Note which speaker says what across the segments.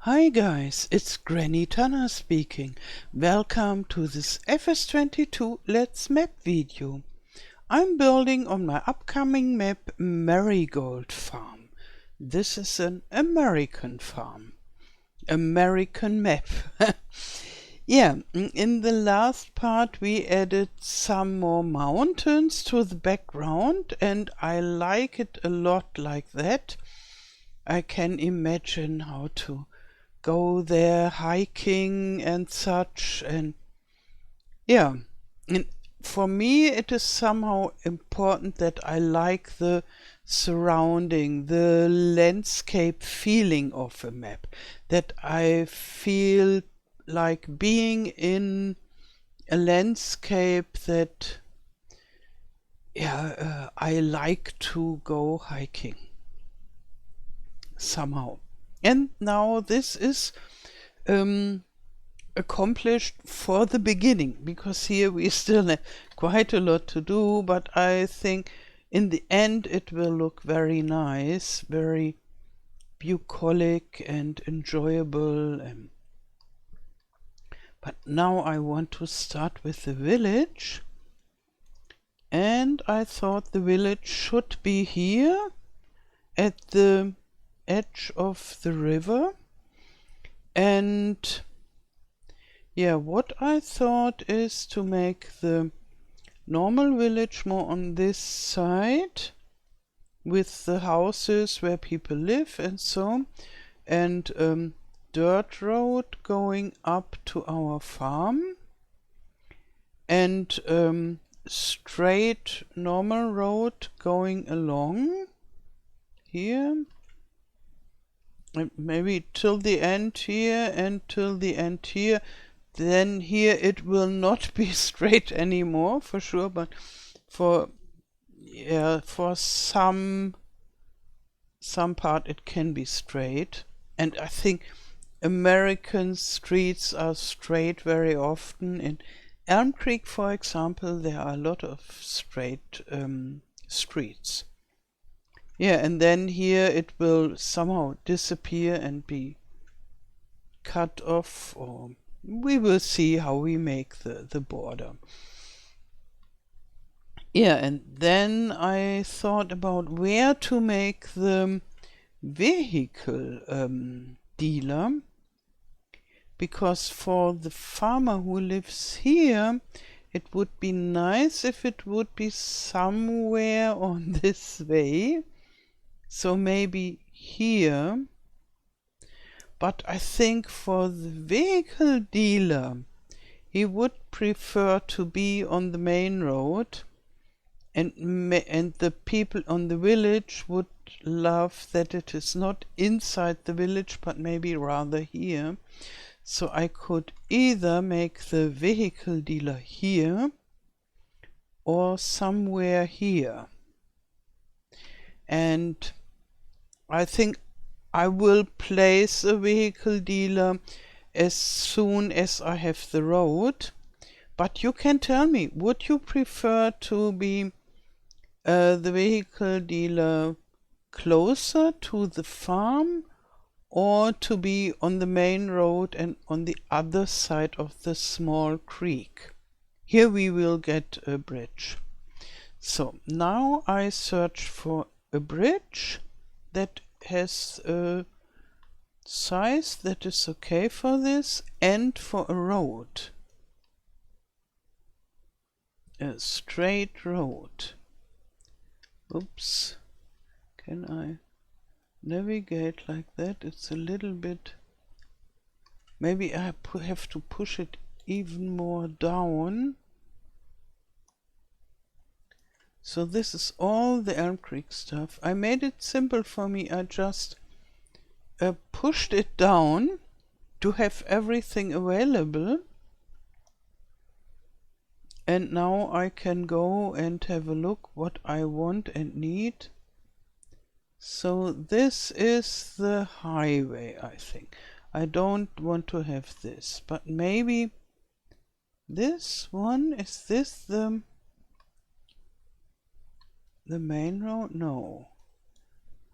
Speaker 1: Hi guys, it's Granny Tana speaking. Welcome to this FS22 Let's Map video. I'm building on my upcoming map Marigold Farm. This is an American farm. American map. Yeah, in the last part we added some more mountains to the background and I like it a lot like that. I can imagine how to go there hiking and such, and yeah, and for me it is somehow important that I like the surrounding, the landscape feeling of a map, that I feel like being in a landscape that I like to go hiking somehow. And now this is accomplished for the beginning, because here we still have quite a lot to do, but I think in the end it will look very nice, very bucolic and enjoyable. But now I want to start with the village, and I thought the village should be here at the edge of the river. And yeah, what I thought is to make the normal village more on this side, with the houses where people live and so, and dirt road going up to our farm, and straight normal road going along here, and maybe till the end here and till the end here. Then here it will not be straight anymore for sure, but for some part it can be straight. And I think American streets are straight very often. In Elm Creek, for example, there are a lot of straight streets. Yeah, and then here it will somehow disappear and be cut off, or we will see how we make the border. Yeah, and then I thought about where to make the vehicle dealer, because for the farmer who lives here, it would be nice if it would be somewhere on this way. So maybe here. But I think for the vehicle dealer, he would prefer to be on the main road, and the people on the village would love that it is not inside the village, but maybe rather here. So I could either make the vehicle dealer here or somewhere here. And I think I will place a vehicle dealer as soon as I have the road. But you can tell me, would you prefer to be the vehicle dealer closer to the farm, or to be on the main road and on the other side of the small creek? Here we will get a bridge. So now I search for a bridge that has a size that is okay for this, and for a road, a straight road. Oops, can I navigate like that? It's a little bit, maybe I have to push it even more down. So this is all the Elm Creek stuff. I made it simple for me. I just pushed it down to have everything available. And now I can go and have a look what I want and need. So this is the highway, I think. I don't want to have this, but maybe this one, is this the main road? No.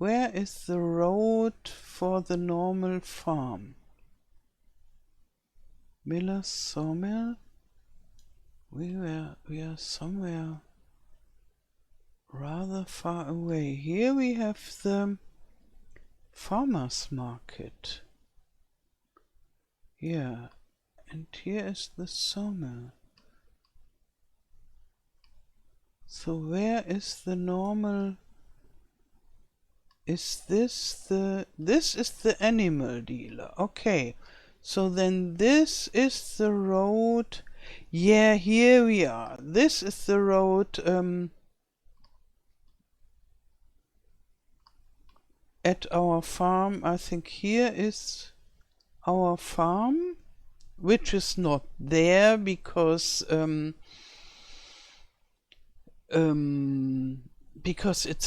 Speaker 1: Where is the road for the normal farm? Miller's sawmill. We are somewhere rather far away. Here we have the farmer's market. Yeah, and here is the sawmill. So where is the normal? Is this is the animal dealer? Okay, so then this is the road. Yeah, here we are. This is the road at our farm. I think here is our farm, which is not there because it's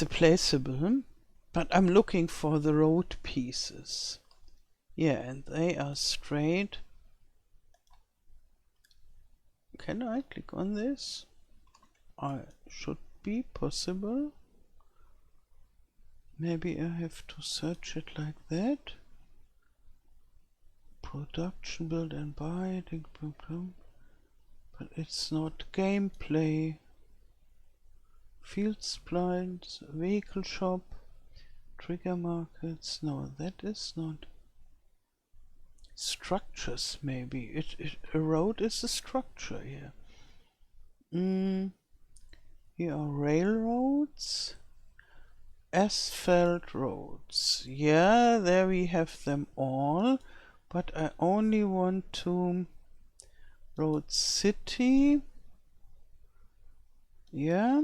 Speaker 1: a placeable, but I'm looking for the road pieces. Yeah, and they are straight. Can I click on this? I should be possible. Maybe I have to search it like that. Production, build and buy, but it's not gameplay. Field splines, vehicle shop, trigger markets. No, that is not. Structures, maybe. A road is a structure here. Here are railroads. Asphalt roads. Yeah, there we have them all. But I only want to road city. Yeah.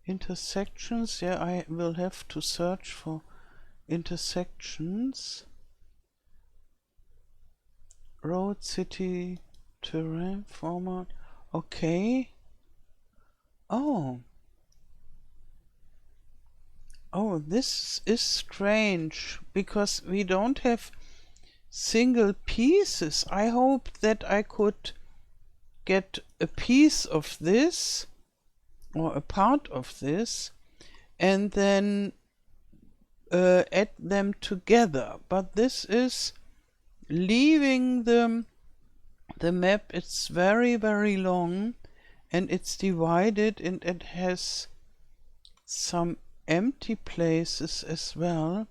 Speaker 1: Intersections. Yeah, I will have to search for intersections. Road, city, terrain, format. Okay. Oh. Oh, this is strange because we don't have single pieces. I hope that I could get a piece of this or a part of this and then add them together. But this is leaving the map. It's very, very long and it's divided and it has some empty places as well.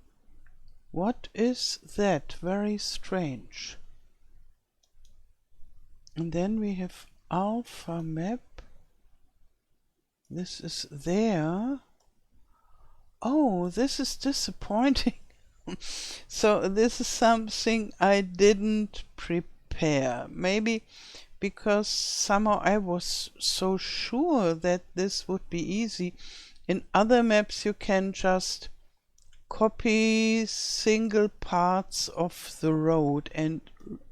Speaker 1: What is that? Very strange. And then we have alpha map. This is there. Oh, this is disappointing. So this is something I didn't prepare. Maybe because somehow I was so sure that this would be easy. In other maps you can just copy single parts of the road and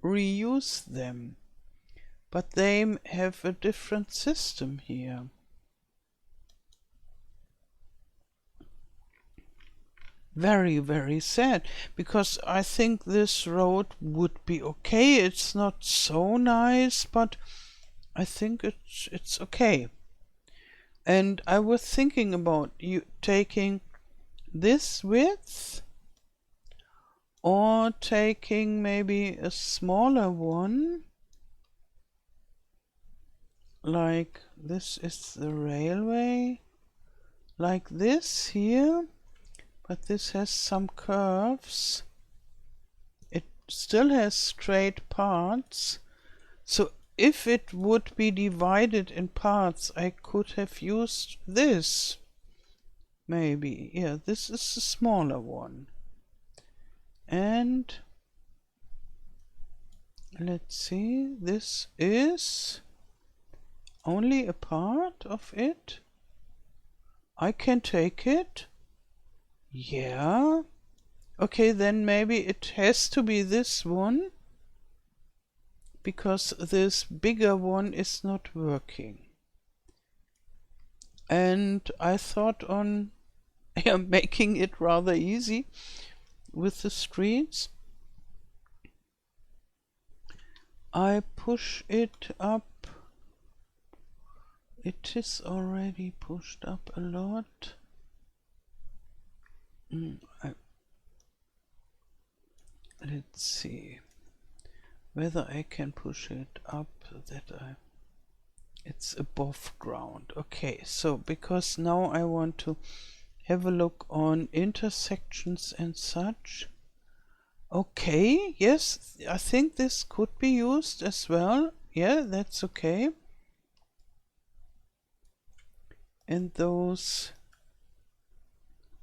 Speaker 1: reuse them. But they have a different system here. Very, very sad, because I think this road would be okay. It's not so nice, but I think it's okay. And I was thinking about you taking this width or taking maybe a smaller one, like this is the railway, like this here. But this has some curves. It still has straight parts. So if it would be divided in parts, I could have used this. Maybe. Yeah, this is a smaller one. And let's see, this is only a part of it. I can take it. Yeah. Okay, then maybe it has to be this one, because this bigger one is not working. And I thought on making it rather easy with the streets. I push it up. It is already pushed up a lot. Let's see. whether I can push it up that it's above ground. Okay, so because now I want to have a look on intersections and such. Okay, yes, I think this could be used as well. Yeah, that's okay. And those...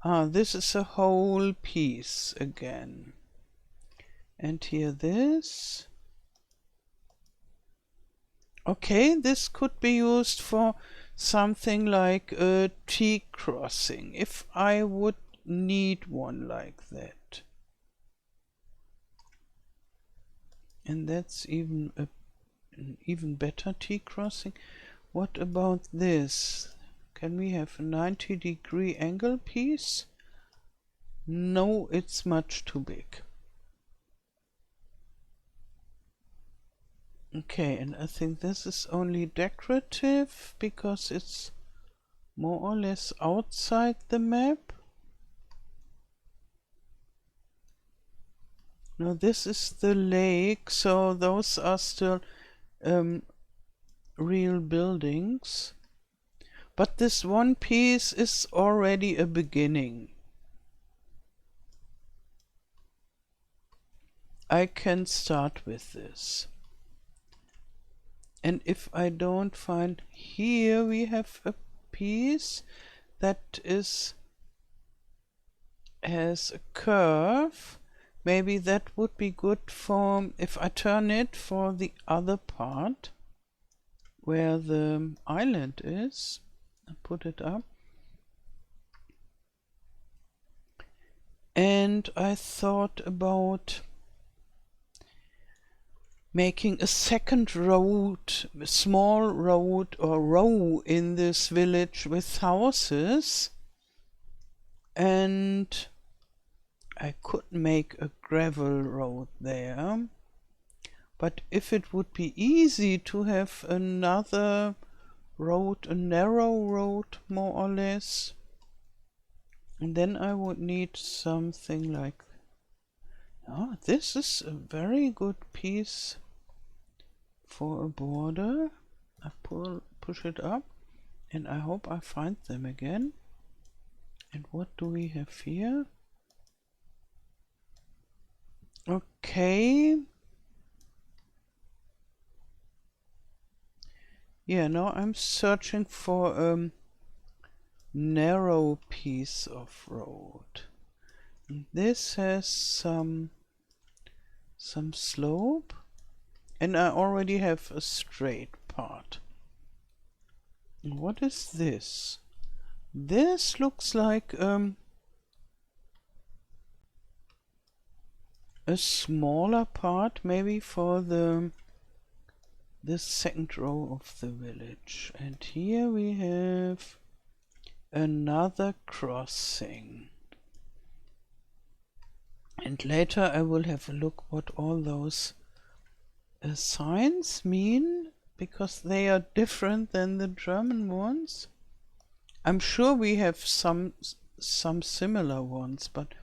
Speaker 1: this is a whole piece again. And here this. Okay, this could be used for something like a T-crossing, if I would need one like that. And that's even an even better T-crossing. What about this? Can we have a 90-degree angle piece? No, it's much too big. Okay, and I think this is only decorative because it's more or less outside the map. Now this is the lake, so those are still real buildings. But this one piece is already a beginning. I can start with this. And if I don't find... Here we have a piece that has a curve. Maybe that would be good for, if I turn it for the other part where the island is. I put it up. And I thought about making a second road, a small road or row in this village with houses. And I could make a gravel road there. But if it would be easy to have another road, a narrow road more or less, and then I would need something like... Oh, this is a very good piece for a border. I push it up and I hope I find them again. And what do we have here? Okay. Yeah, now I'm searching for a narrow piece of road. This has some slope, and I already have a straight part. What is this? This looks like a smaller part, maybe for the second row of the village. And here we have another crossing. And later I will have a look what all those signs mean, because they are different than the German ones. I'm sure we have some similar ones, but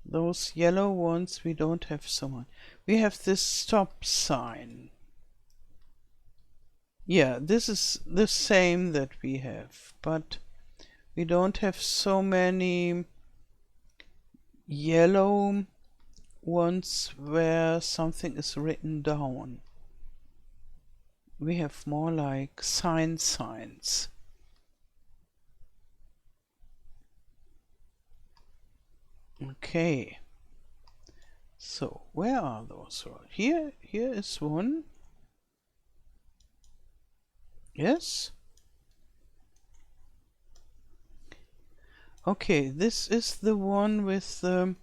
Speaker 1: those yellow ones we don't have so much. We have this stop sign. Yeah, this is the same that we have, but we don't have so many yellow ones where something is written down. We have more like signs. Okay, so where are those? Here is one. Yes. Okay, this is the one with the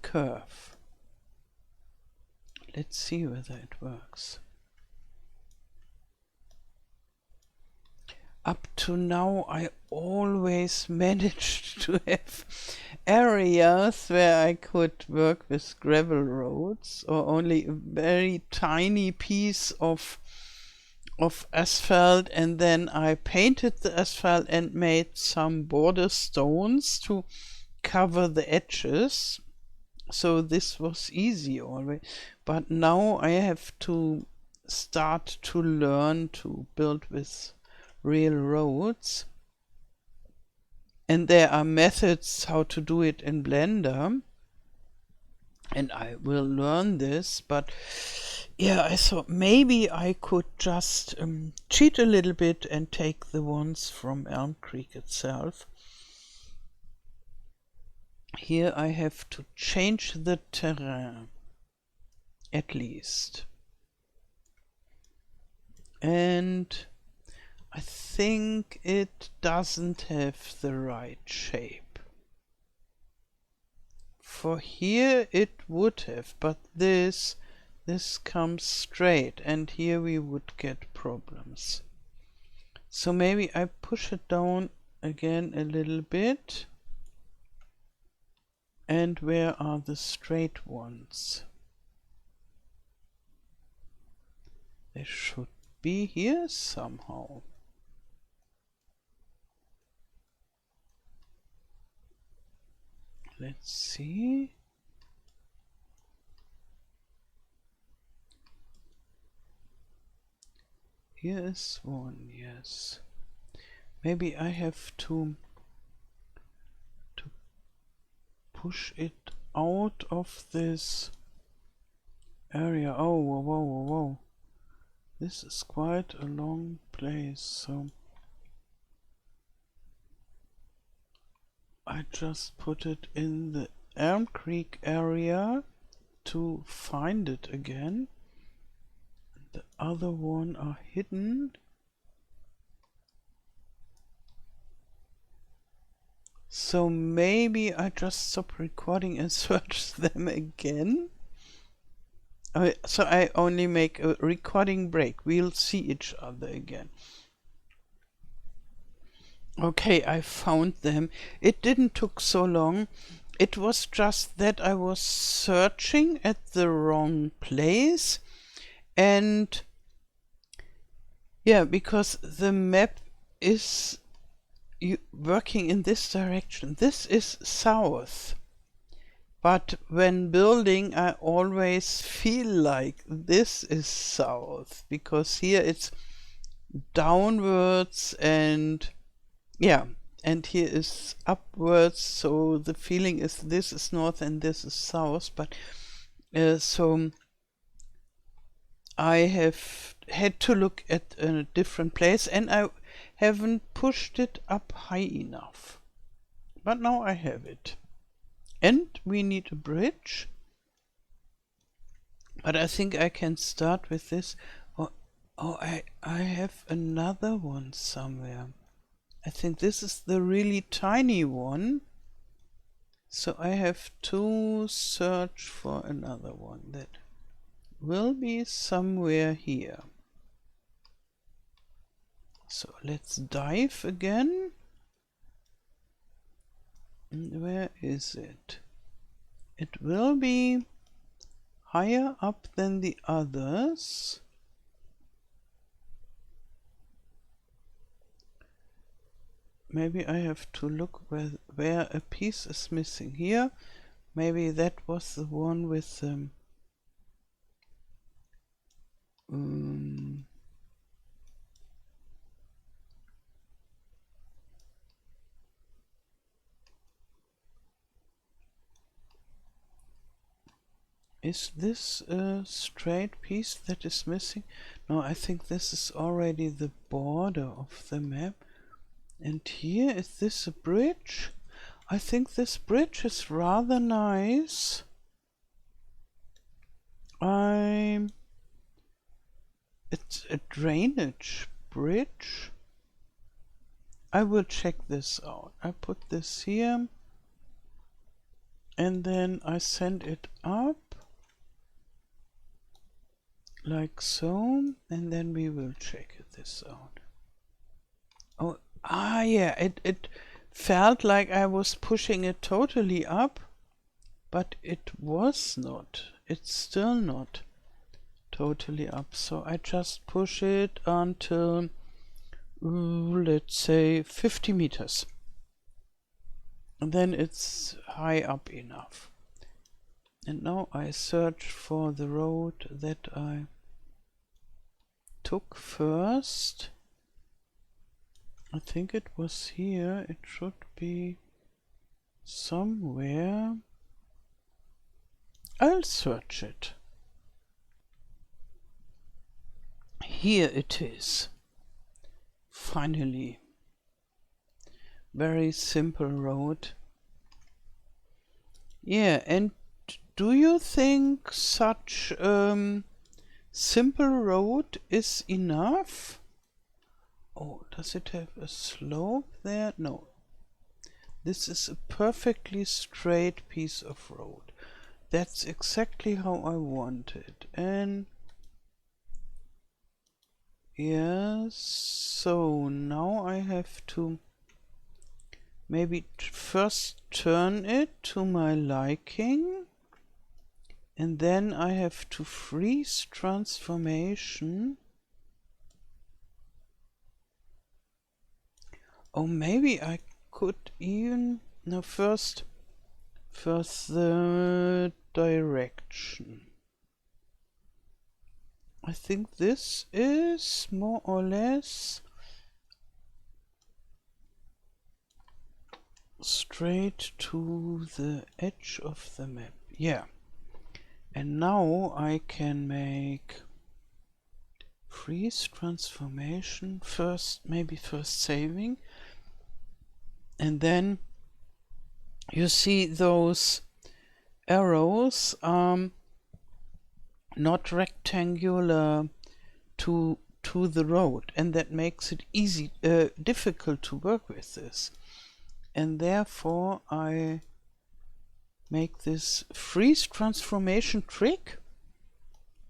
Speaker 1: curve. Let's see whether it works. Up to now I always managed to have areas where I could work with gravel roads, or only a very tiny piece of asphalt, and then I painted the asphalt and made some border stones to cover the edges, so this was easy already. But now I have to start to learn to build with real roads. And there are methods how to do it in Blender. And I will learn this, but yeah, I thought maybe I could just cheat a little bit and take the ones from Elm Creek itself. Here I have to change the terrain, at least. And I think it doesn't have the right shape. For here it would have, but this comes straight, and here we would get problems. So maybe I push it down again a little bit. And where are the straight ones? They should be here somehow. Let's see. Here is one, yes. Maybe I have to push it out of this area. Oh, whoa, whoa, whoa, whoa. This is quite a long place, so I just put it in the Elm Creek area to find it again. The other one are hidden. So maybe I just stop recording and search them again. So I only make a recording break. We'll see each other again. Okay, I found them. It didn't took so long. It was just that I was searching at the wrong place. And yeah, because the map is working in this direction. This is south. But when building, I always feel like this is south, because here it's downwards and yeah, and here is upwards, so the feeling is this is north and this is south. But so I have had to look at a different place, and I haven't pushed it up high enough. But now I have it. And we need a bridge. But I think I can start with this. Oh, I have another one somewhere. I think this is the really tiny one. So I have to search for another one that will be somewhere here. So let's dive again. And where is it? It will be higher up than the others. Maybe I have to look where a piece is missing here. Maybe that was the one with is this a straight piece that is missing? No, I think this is already the border of the map. And here, is this a bridge? I think this bridge is rather nice. It's a drainage bridge. I will check this out. I put this here. And then I send it up. Like so. And then we will check this out. Oh, yeah, it felt like I was pushing it totally up, but it was not. It's still not totally up. So I just push it until, let's say, 50 meters. And then it's high up enough. And now I search for the road that I took first. I think it was here. It should be somewhere. I'll search it. Here it is. Finally. Very simple road. Yeah, and do you think such simple road is enough? Oh, does it have a slope there? No. This is a perfectly straight piece of road. That's exactly how I want it. And yes, so now I have to maybe first turn it to my liking, and then I have to freeze transformation. Oh, maybe I could even, no, first the direction. I think this is more or less straight to the edge of the map. Yeah. And now I can make freeze transformation first, maybe first saving. And then you see those arrows are not rectangular to the road, and that makes it difficult to work with this. And therefore I make this freeze transformation trick,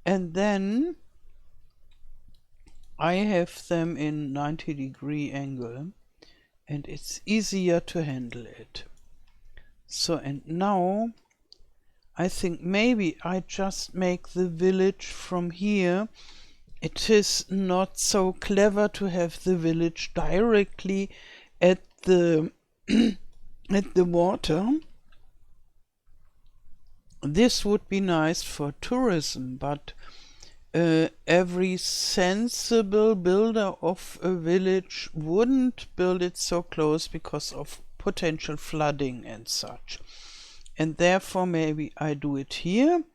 Speaker 1: and then I have them in 90-degree angle, and it's easier to handle it. So, and now I think maybe I just make the village from here. It is not so clever to have the village directly at the at the water. This would be nice for tourism, but every sensible builder of a village wouldn't build it so close because of potential flooding and such. And therefore maybe I do it here,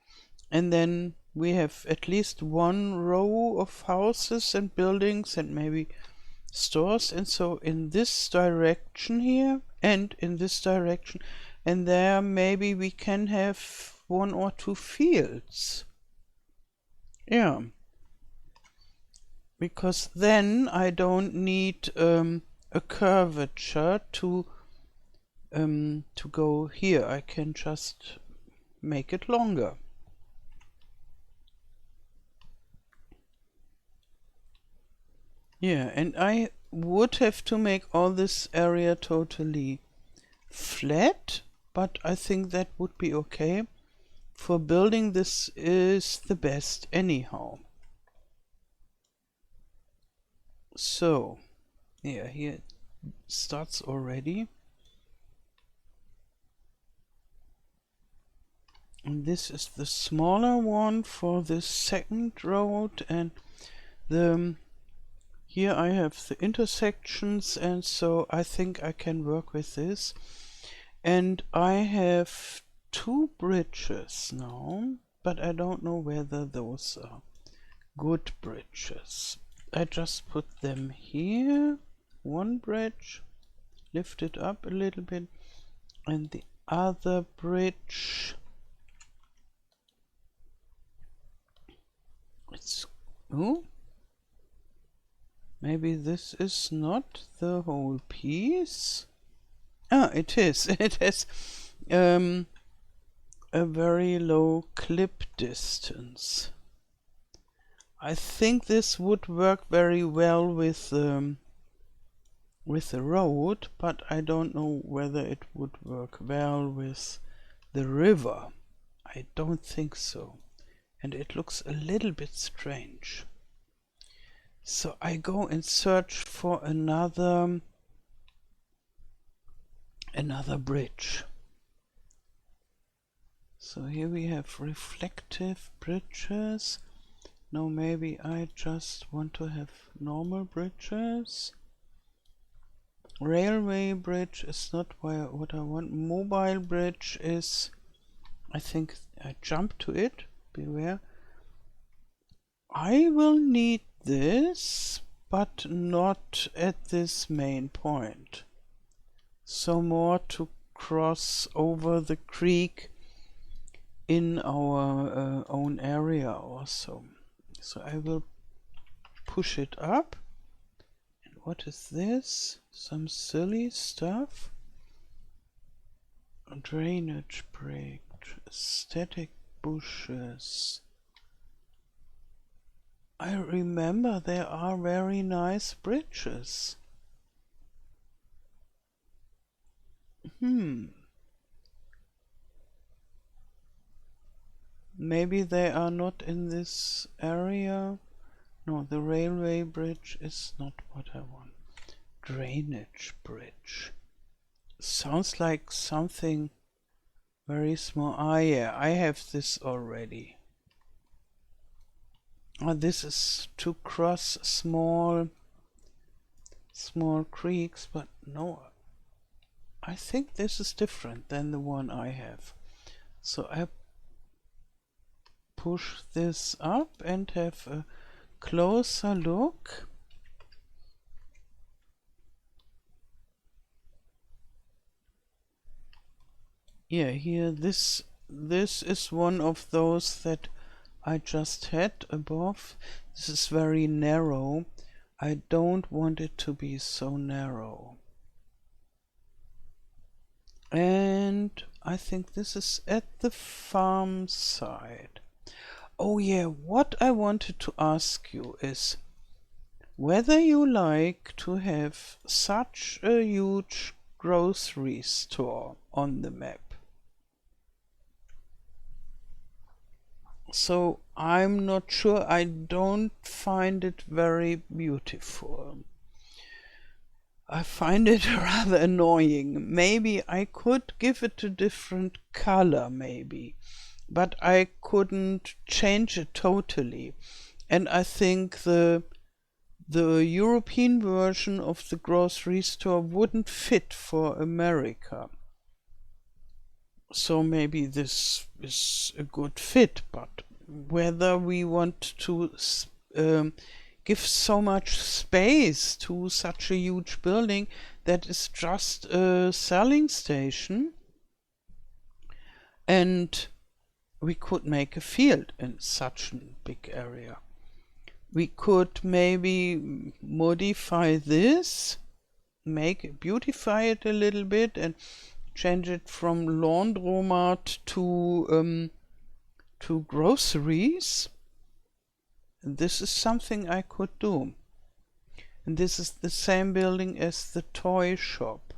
Speaker 1: and then we have at least one row of houses and buildings and maybe stores, and so in this direction here and in this direction, and there maybe we can have one or two fields. Yeah, because then I don't need a curvature to go here. I can just make it longer. Yeah, and I would have to make all this area totally flat, but I think that would be okay. For building, this is the best anyhow. So, yeah, here it starts already. And this is the smaller one for the second road, and here I have the intersections, and so I think I can work with this. And I have two bridges now, but I don't know whether those are good bridges. I just put them here, one bridge, lift it up a little bit, and the other bridge, it's, oh, maybe this is not the whole piece. Ah, it is. It has a very low clip distance. I think this would work very well with the road, but I don't know whether it would work well with the river. I don't think so. And it looks a little bit strange. So I go and search for another bridge. So here we have reflective bridges. No, maybe I just want to have normal bridges. Railway bridge is not what I want. Mobile bridge is, I think I jump to it. Beware. I will need this, but not at this main point. So more to cross over the creek in our own area also. So I will push it up. And what is this? Some silly stuff. A drainage break, static bushes. I remember there are very nice bridges. Maybe they are not in this area. No, the railway bridge is not what I want. Drainage bridge. Sounds like something very small. Ah, yeah, I have this already. This is to cross small creeks, but no, I think this is different than the one I have. So I push this up and have a closer look. Yeah, here this is one of those that I just had above. This is very narrow. I don't want it to be so narrow. And I think this is at the farm side. Oh yeah, what I wanted to ask you is whether you like to have such a huge grocery store on the map. So I'm not sure, I don't find it very beautiful. I find it rather annoying. Maybe I could give it a different color, maybe, but I couldn't change it totally. And I think the European version of the grocery store wouldn't fit for America. So maybe this is a good fit, but whether we want to give so much space to such a huge building that is just a selling station, and we could make a field in such a big area. We could maybe modify this, beautify it a little bit and change it from laundromat to groceries. And this is something I could do. And this is the same building as the toy shop.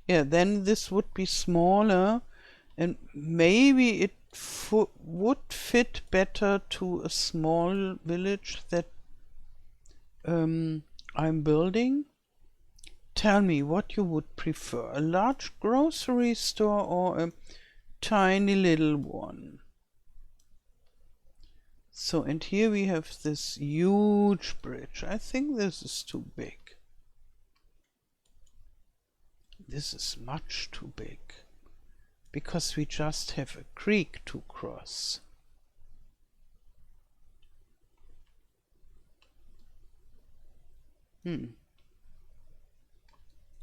Speaker 1: Yeah, then this would be smaller and maybe it would fit better to a small village that I'm building. Tell me what you would prefer, a large grocery store or a tiny little one. So, and here we have this huge bridge. I think this is too big. This is much too big, because we just have a creek to cross.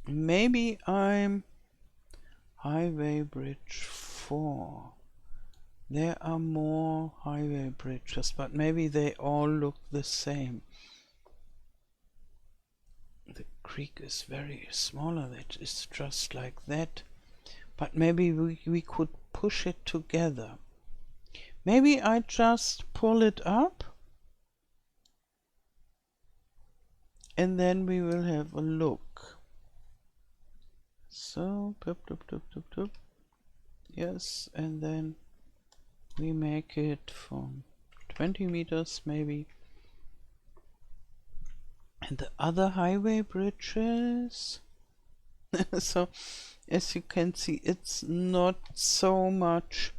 Speaker 1: Maybe I'm highway bridge 4. There are more highway bridges, but maybe they all look the same. The creek is very smaller, that is just like that. But maybe we could push it together. Maybe I just pull it up and then we will have a look. So, yes, and then we make it from 20 meters maybe. And the other highway bridges. So, as you can see, it's not so much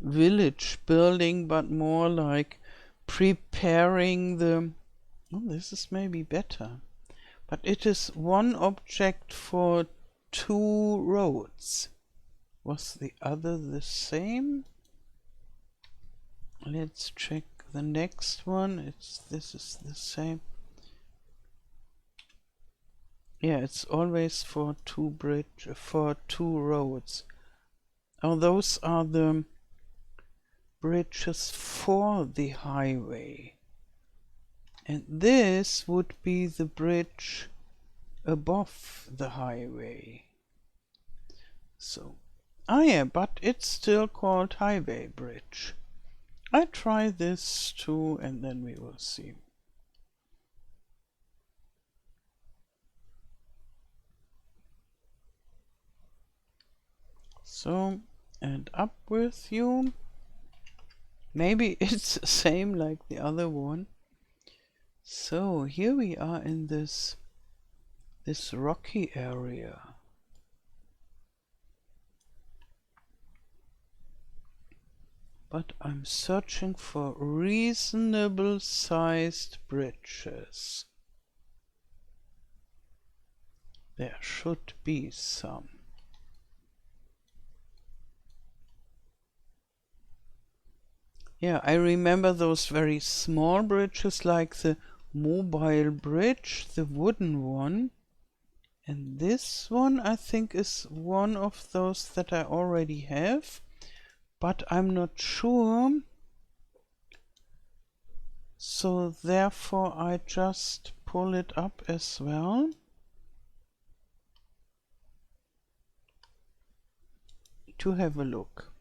Speaker 1: village building, but more like preparing the... Oh, this is maybe better. But it is one object for two roads. Was the other the same? Let's check the next one. This is the same. Yeah, it's always for two roads. Oh, those are the bridges for the highway. And this would be the bridge above the highway. So, yeah, but it's still called highway bridge. I try this too, and then we will see. So, and up with you. Maybe it's the same like the other one. So here we are in this rocky area. But I'm searching for reasonable sized bridges. There should be some. Yeah, I remember those very small bridges like the mobile bridge, the wooden one. And this one I think is one of those that I already have, but I'm not sure. So therefore I just pull it up as well. To have a look.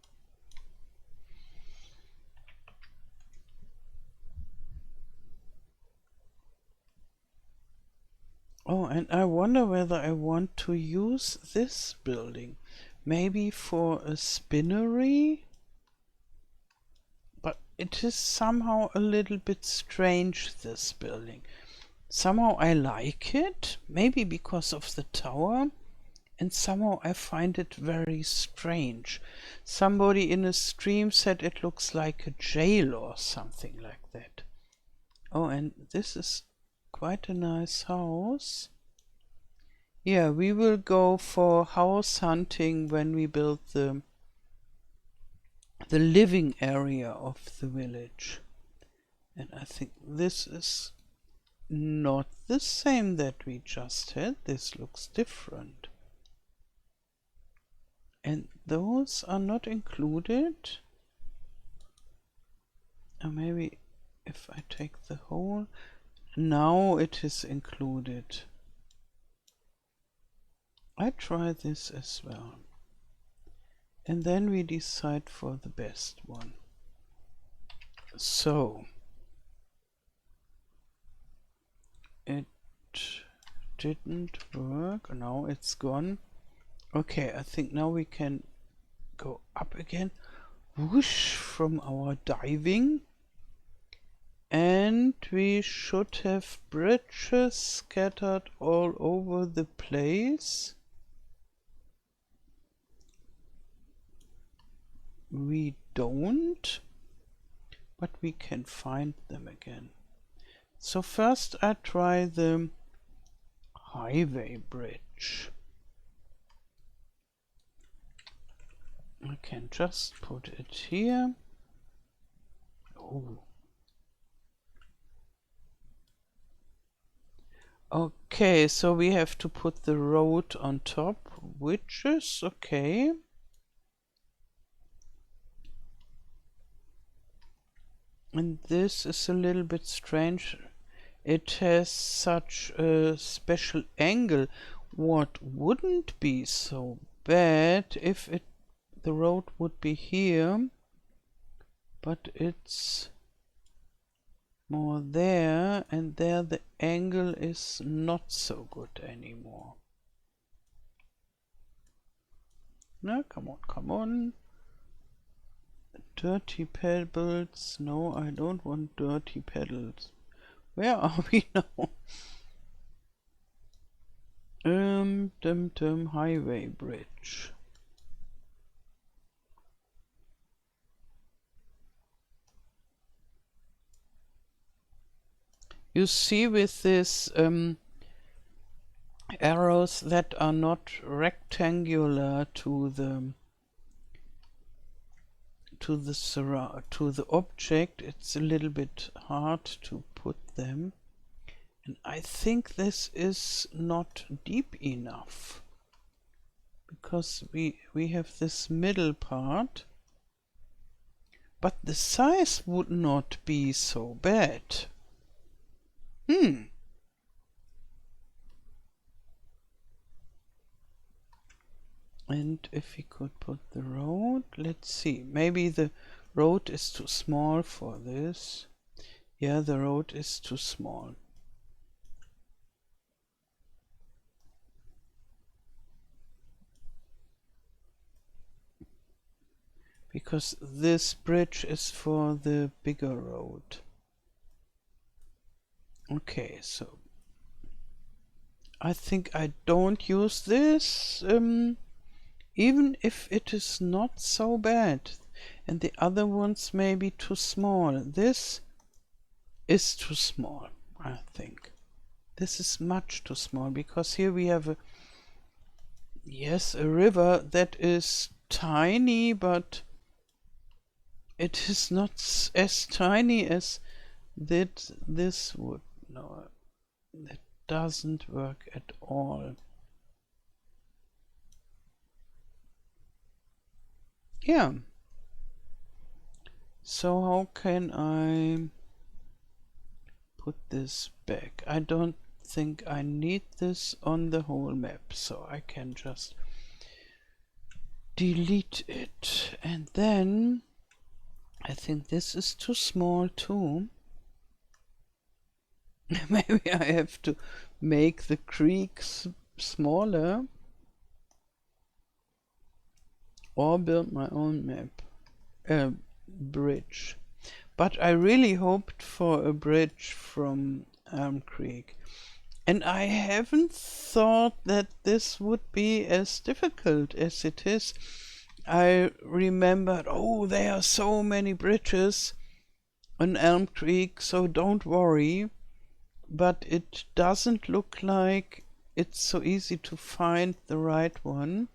Speaker 1: Oh, and I wonder whether I want to use this building. Maybe for a spinnery? But it is somehow a little bit strange, this building. Somehow I like it, maybe because of the tower, and somehow I find it very strange. Somebody in a stream said it looks like a jail or something like that. Oh, and this is quite a nice house. Yeah, we will go for house hunting when we build the living area of the village. And I think this is not the same that we just had. This looks different. And those are not included. Or maybe if I take the whole, now it is included. I try this as well. And then we decide for the best one. So it didn't work. Now it's gone. Okay, I think now we can go up again. Whoosh, from our diving. And we should have bridges scattered all over the place. We don't, but we can find them again. So first I try the highway bridge. I can just put it here. Oh. Okay, so we have to put the road on top, which is okay. And this is a little bit strange. It has such a special angle. What wouldn't be so bad if the road would be here, but it's more there, and there the angle is not so good anymore. No, come on, come on. Dirty pebbles. No, I don't want dirty pedals. Where are we now? Highway bridge. You see with this arrows that are not rectangular to the object, it's a little bit hard to put them. And I think this is not deep enough, because we have this middle part, but the size would not be so bad. And if we could put the road, let's see, maybe the road is too small for this. Yeah, the road is too small. Because this bridge is for the bigger road. Okay, so I think I don't use this, even if it is not so bad. And the other ones may be too small. This is too small, I think. This is much too small, because here we have a, yes, a river that is tiny, but it is not as tiny as that this would. No, that doesn't work at all. Yeah. So how can I put this back? I don't think I need this on the whole map, so I can just delete it. And then I think this is too small too. Maybe I have to make the creeks smaller or build my own map, bridge. But I really hoped for a bridge from Elm Creek. And I haven't thought that this would be as difficult as it is. I remembered, oh, there are so many bridges on Elm Creek, so don't worry. But it doesn't look like it's so easy to find the right one.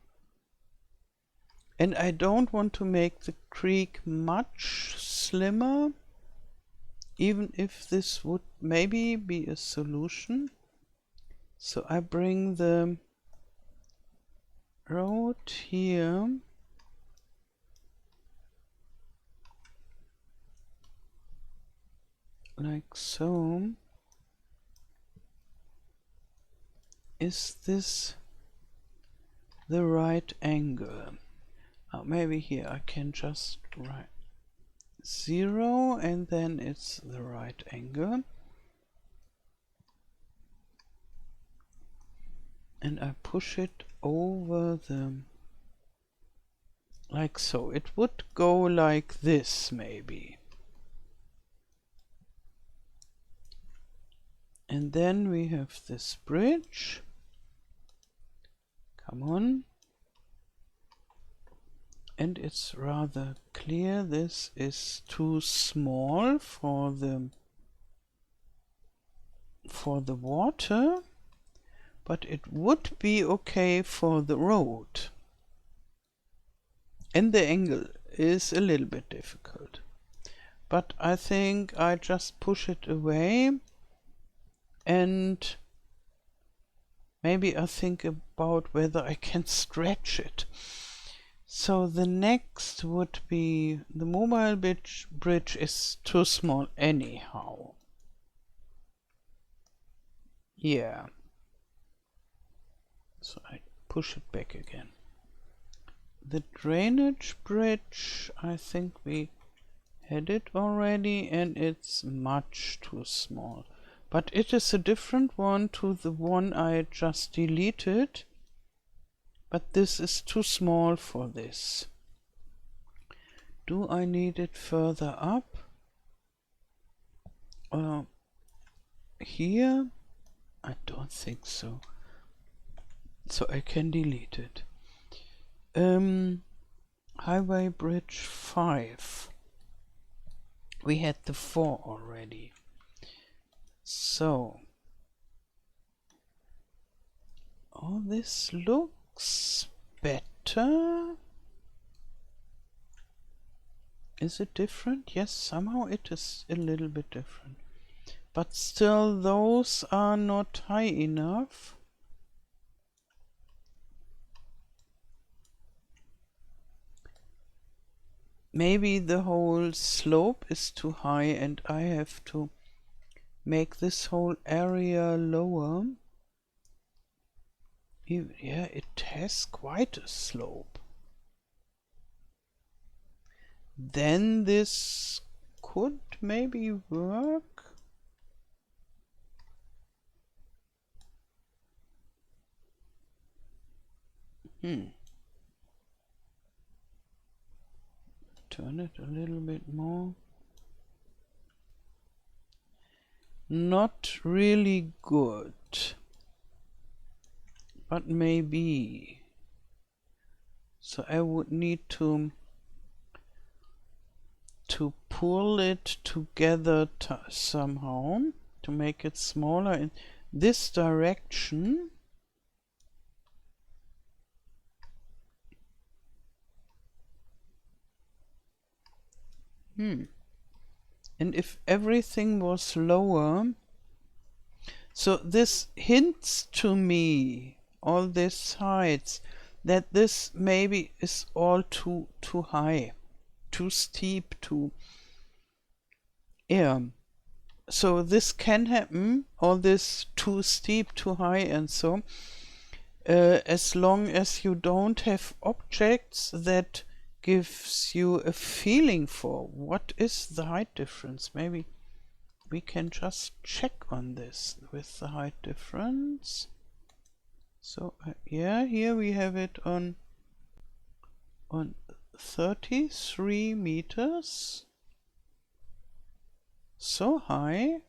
Speaker 1: And I don't want to make the creek much slimmer, even if this would maybe be a solution. So I bring the road here. Like so. Is this the right angle? Maybe here I can just write 0 and then it's the right angle. And I push it over the, like so. It would go like this maybe. And then we have this bridge. Come on. And it's rather clear this is too small for the water, but it would be okay for the road. And the angle is a little bit difficult. But I think I just push it away, and maybe I think about whether I can stretch it. So the next would be the mobile bridge is too small anyhow. Yeah. So I push it back again. The drainage bridge, I think we had it already, and it's much too small. But it is a different one to the one I just deleted. But this is too small for this. Do I need it further up? Here? I don't think so. So I can delete it. Highway bridge 5. We had the 4 already. So, oh, this looks better. Is it different? Yes, somehow it is a little bit different. But still, those are not high enough. Maybe the whole slope is too high and I have to make this whole area lower. Yeah, it has quite a slope. Then this could maybe work. Turn it a little bit more. Not really good, but maybe. So I would need to pull it together somehow to make it smaller in this direction. And if everything was lower, so this hints to me, all these heights, that this maybe is all too high, too steep, so this can happen, all this too steep, too high, and so as long as you don't have objects that gives you a feeling for what is the height difference. Maybe we can just check on this with the height difference. So yeah, here we have it on 33 meters. So high?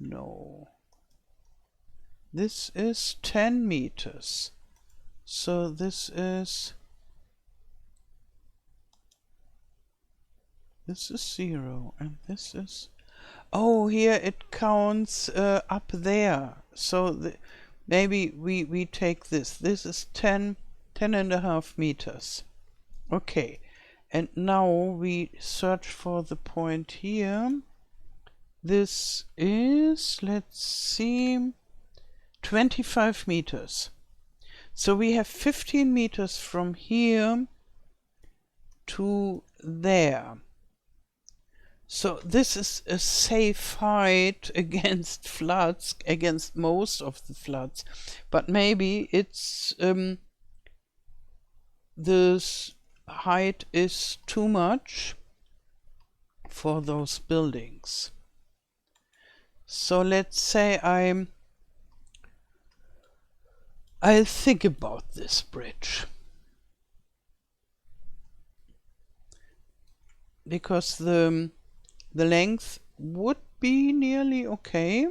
Speaker 1: No. This is 10 meters. So this is 0 and this is, oh, here it counts up there. So maybe we take this. This is 10 and a half meters. Okay, and now we search for the point here. This is, let's see, 25 meters. So we have 15 meters from here to there. So this is a safe height against floods, against most of the floods. But maybe it's this height is too much for those buildings. So let's say I'll think about this bridge, because the length would be nearly okay.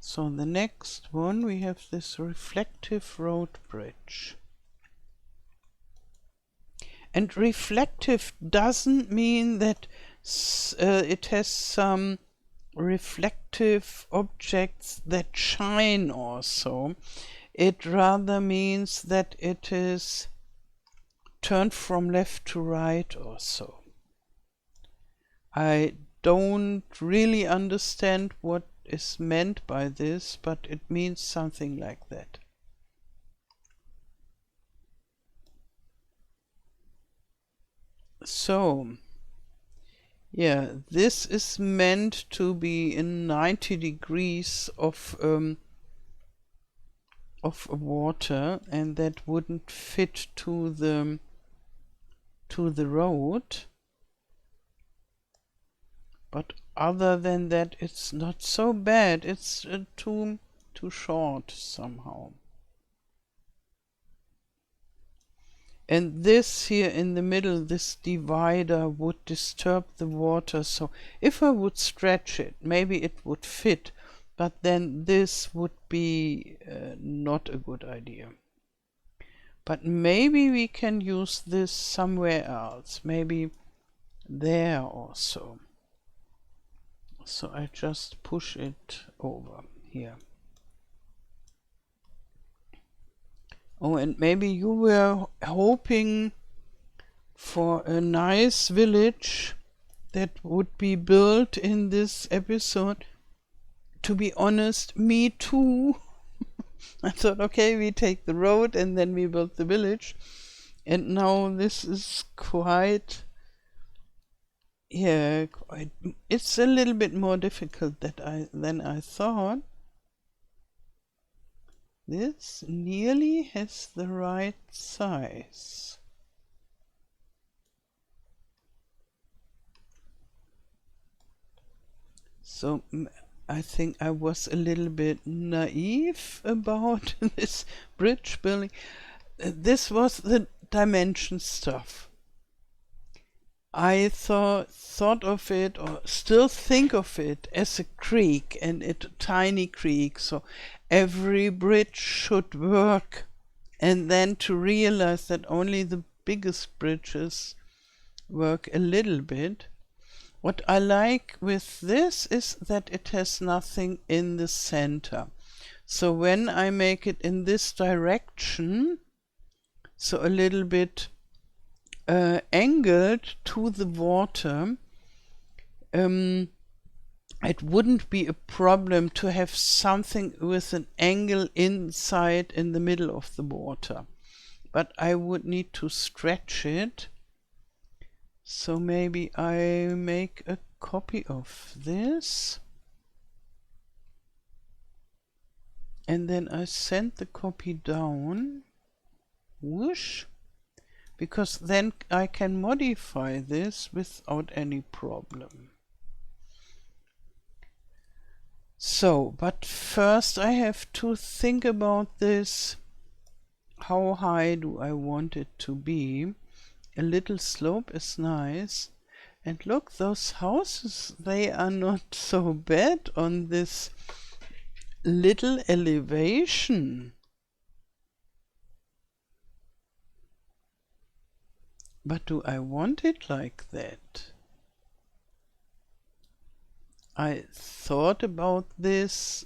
Speaker 1: So the next one, we have this reflective road bridge. And reflective doesn't mean that it has some reflective objects that shine or so. It rather means that it is turned from left to right or so. I don't really understand what is meant by this, but it means something like that. So yeah, this is meant to be in 90 degrees of water, and that wouldn't fit to the road. But other than that, it's not so bad. It's too short somehow. And this here in the middle, this divider, would disturb the water. So if I would stretch it, maybe it would fit, but then this would be not a good idea. But maybe we can use this somewhere else, maybe there also. So I just push it over here. Oh, and maybe you were hoping for a nice village that would be built in this episode. To be honest, me too. I thought, okay, we take the road and then we build the village. And now this is quite, yeah, it's a little bit more difficult than I thought. This nearly has the right size. So I think I was a little bit naive about this bridge building. This was the dimension stuff. I thought of it, or still think of it, as a creek, and a tiny creek, so every bridge should work. And then to realize that only the biggest bridges work a little bit. What I like with this is that it has nothing in the center. So when I make it in this direction, so a little bit angled to the water, it wouldn't be a problem to have something with an angle inside in the middle of the water. But I would need to stretch it. So maybe I make a copy of this. And then I send the copy down. Whoosh. Because then I can modify this without any problem. So, but first I have to think about this. How high do I want it to be? A little slope is nice. And look, those houses, they are not so bad on this little elevation. But do I want it like that? I thought about this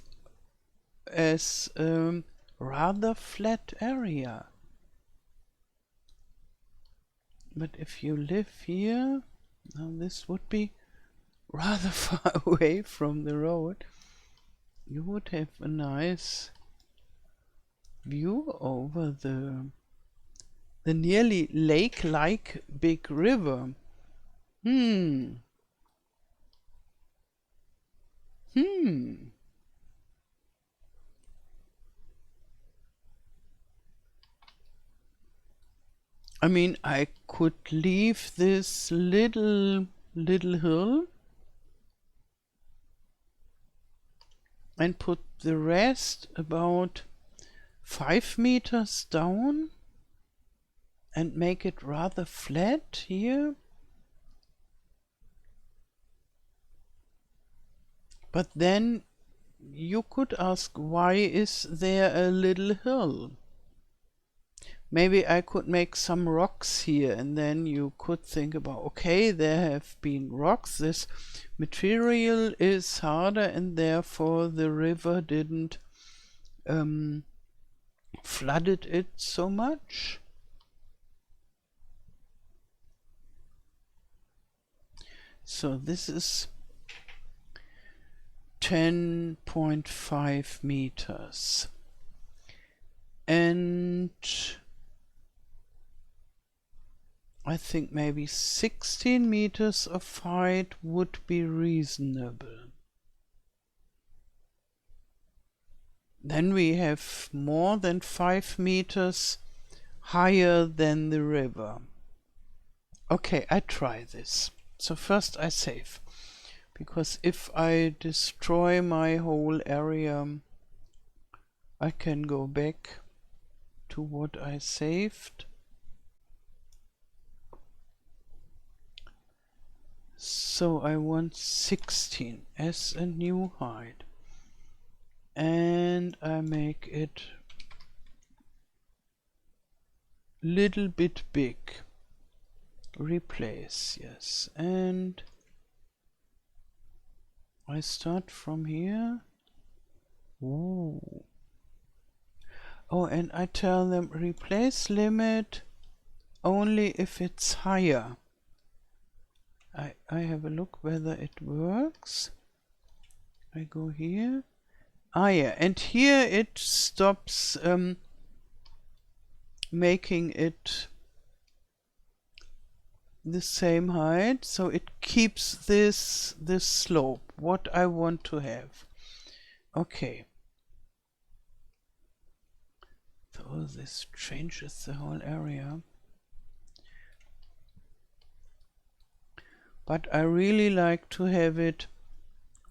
Speaker 1: as a rather flat area. But if you live here, now this would be rather far away from the road. You would have a nice view over the nearly lake-like big river. I mean, I could leave this little hill and put the rest about 5 meters down and make it rather flat here. But then you could ask, why is there a little hill? Maybe I could make some rocks here, and then you could think about, okay, there have been rocks, this material is harder and therefore the river didn't flooded it so much. So this is 10.5 meters. And I think maybe 16 meters of height would be reasonable. Then we have more than 5 meters higher than the river. Okay, I try this. So first I save, because if I destroy my whole area, I can go back to what I saved. So I want 16 as a new height. And I make it little bit big. Replace, yes, and I start from here. Ooh. Oh, and I tell them replace limit only if it's higher. I have a look whether it works. I go here. Ah, yeah, and here it stops making it the same height, so it keeps this slope, what I want to have. Okay. So this changes the whole area. But I really like to have it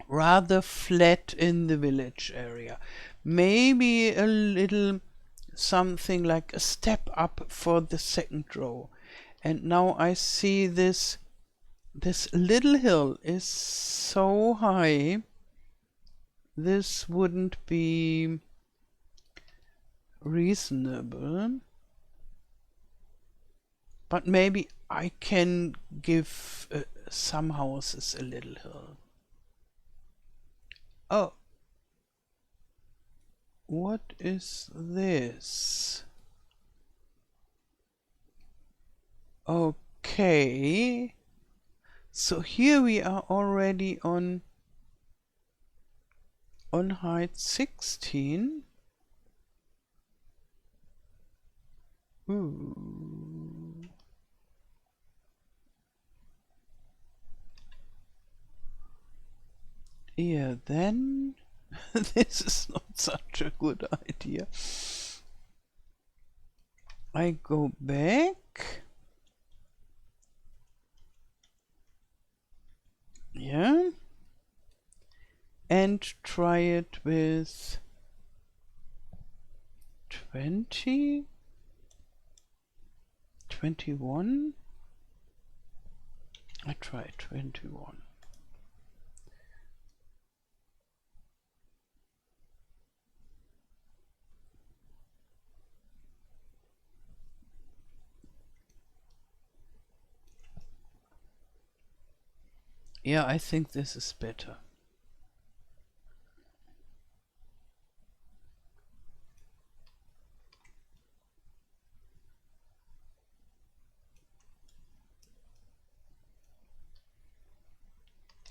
Speaker 1: rather flat in the village area. Maybe a little something like a step up for the second row. And now I see this little hill is so high, this wouldn't be reasonable. But maybe I can give some houses a little hill. Oh, what is this? Okay, so here we are already on height 16. Ooh. Yeah, then this is not such a good idea. I go back. Yeah. And try it with 20, 21. I try 21. Yeah, I think this is better.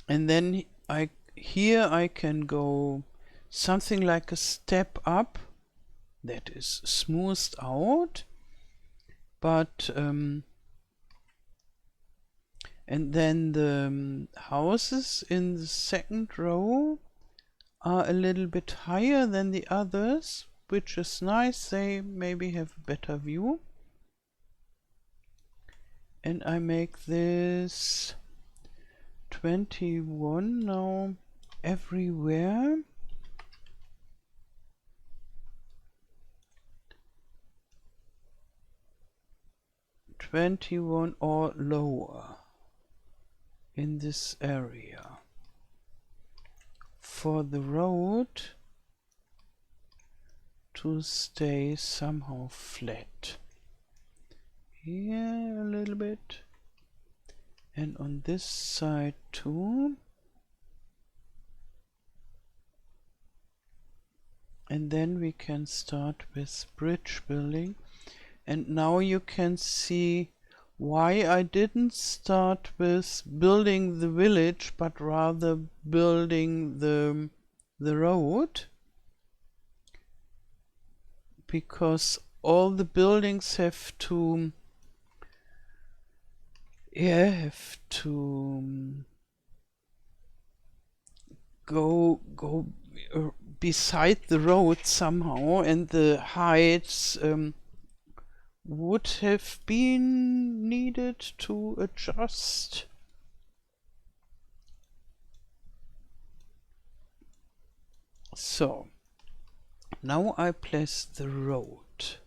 Speaker 1: And then here I can go something like a step up that is smoothed out, but and then the houses in the second row are a little bit higher than the others, which is nice. They maybe have a better view. And I make this 21 now everywhere. $21 or lower in this area. For the road to stay somehow flat. Here a little bit. And on this side too. And then we can start with bridge building. And now you can see why I didn't start with building the village, but rather building the road. Because all the buildings have to go beside the road somehow, and the heights would have been needed to adjust. So now I place the road,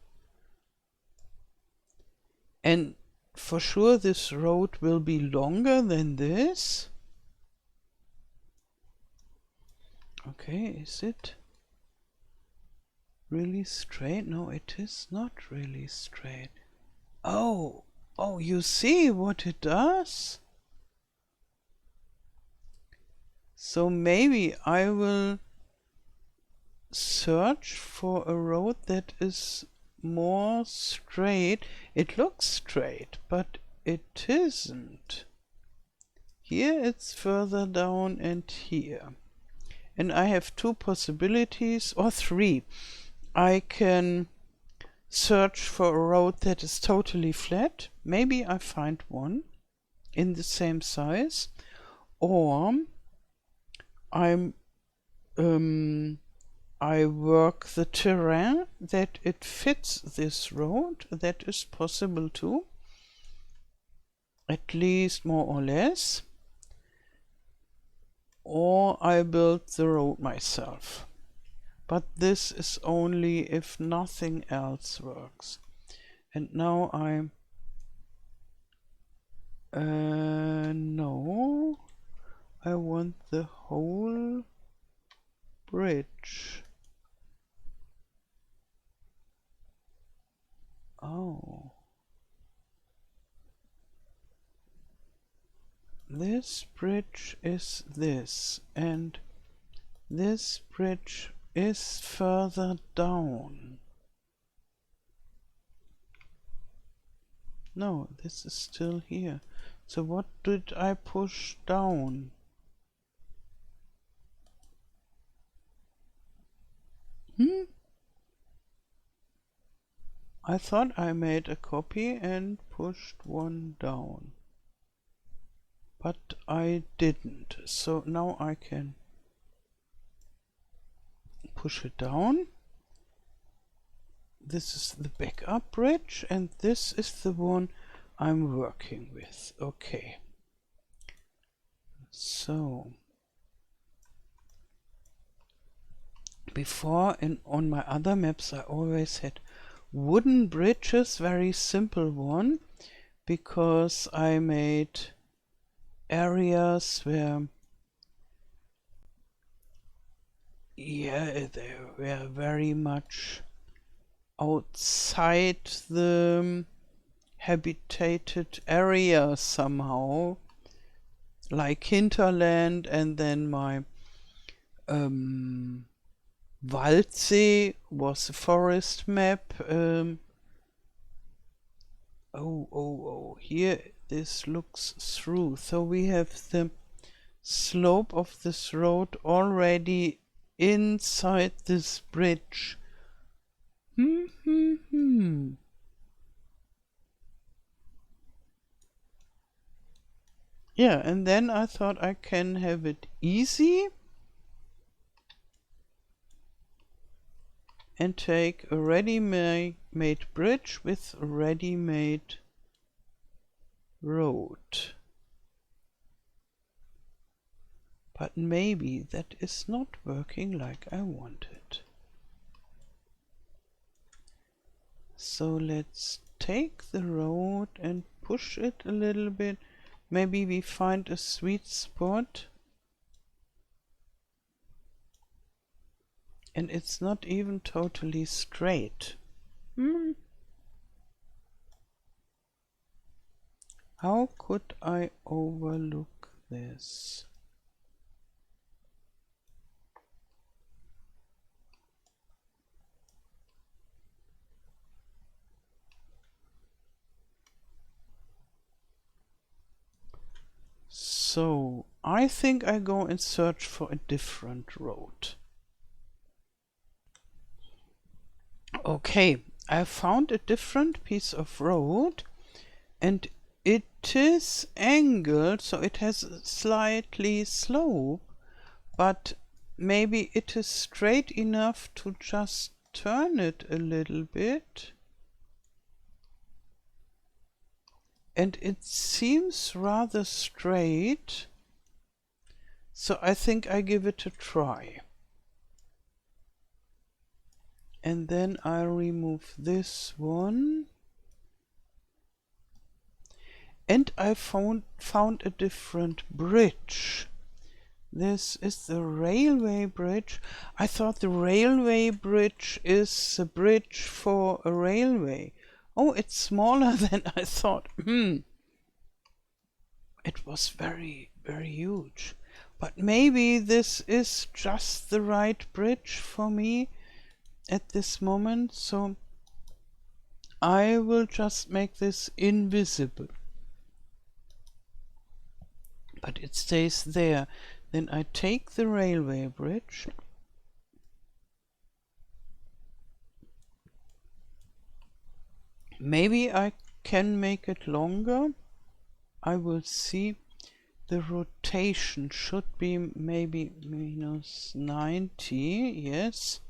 Speaker 1: and for sure this road will be longer than this. Okay, is it really straight? No, it is not really straight. Oh, oh, you see what it does? So maybe I will search for a road that is more straight. It looks straight, but it isn't. Here it's further down and here. And I have two possibilities, or three. I can search for a road that is totally flat. Maybe I find one in the same size. Or I work the terrain that it fits this road. That is possible too. At least more or less. Or I build the road myself. But this is only if nothing else works. And now no, I want the whole bridge. Oh. This bridge is this, and this bridge is further down. No, this is still here. So what did I push down? I thought I made a copy and pushed one down. But I didn't. So now I can push it down. This is the backup bridge, and this is the one I'm working with. Okay. So before on my other maps I always had wooden bridges, very simple one, because I made areas where they were very much outside the habitated area somehow, like hinterland, and then my Wunzig was a forest map. Here this looks through. So we have the slope of this road already inside this bridge. Yeah, and then I thought I can have it easy and take a ready-made bridge with a ready-made road. But maybe that is not working like I wanted. So let's take the road and push it a little bit. Maybe we find a sweet spot. And it's not even totally straight. How could I overlook this? So I think I go and search for a different road. Okay, I found a different piece of road, and it is angled, so it has a slightly slope, but maybe it is straight enough to just turn it a little bit. And it seems rather straight, so I think I give it a try. And then I remove this one. And I found a different bridge. This is the railway bridge. I thought the railway bridge is a bridge for a railway. Oh, it's smaller than I thought. It was very, very huge. But maybe this is just the right bridge for me at this moment. So I will just make this invisible. But it stays there. Then I take the railway bridge. Maybe I can make it longer. I will see. The rotation should be maybe minus 90, yes.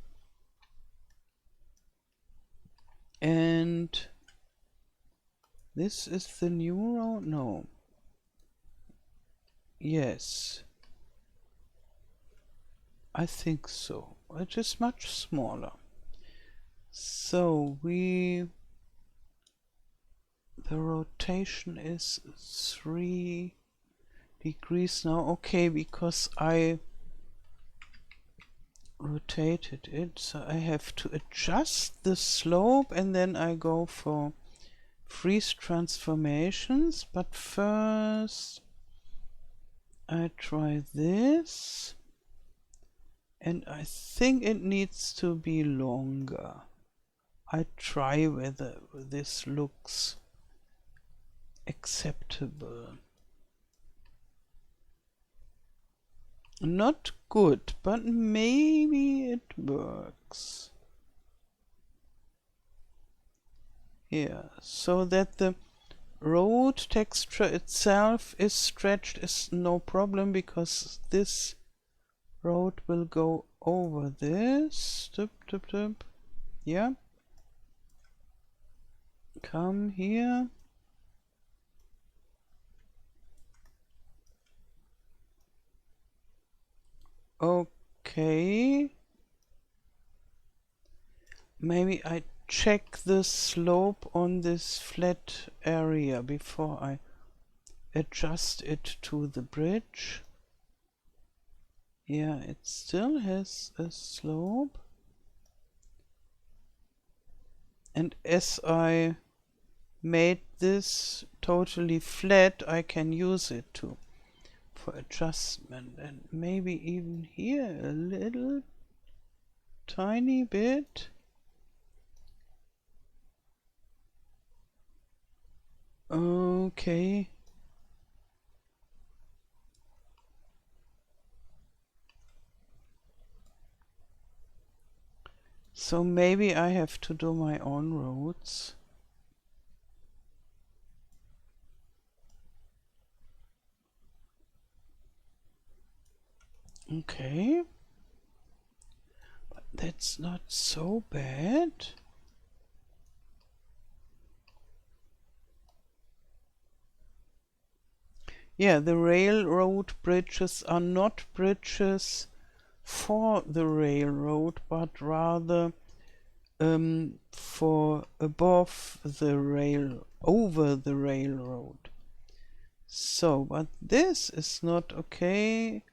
Speaker 1: And this is the new road? No. Yes. I think so. It is much smaller. So the rotation is 3 degrees now. Okay, because I rotated it, so I have to adjust the slope and then I go for freeze transformations. But first I try this, and I think it needs to be longer. I try whether this looks acceptable. Not good, but maybe it works. Yeah, so that the road texture itself is stretched is no problem, because this road will go over this. Yeah. Come here. Okay. Maybe I check the slope on this flat area before I adjust it to the bridge. Yeah, it still has a slope. And as I made this totally flat, I can use it for adjustment, and maybe even here a little tiny bit. Okay. So maybe I have to do my own roads. Okay. But that's not so bad. Yeah, the railroad bridges are not bridges for the railroad, but rather for above the rail, over the railroad. So, but this is not okay.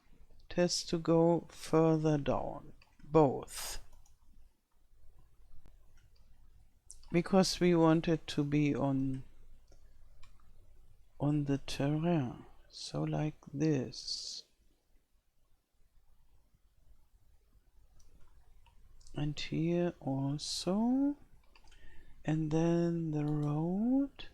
Speaker 1: It has to go further down, both. Because we want it to be on the terrain. So like this. And here also. And then the road.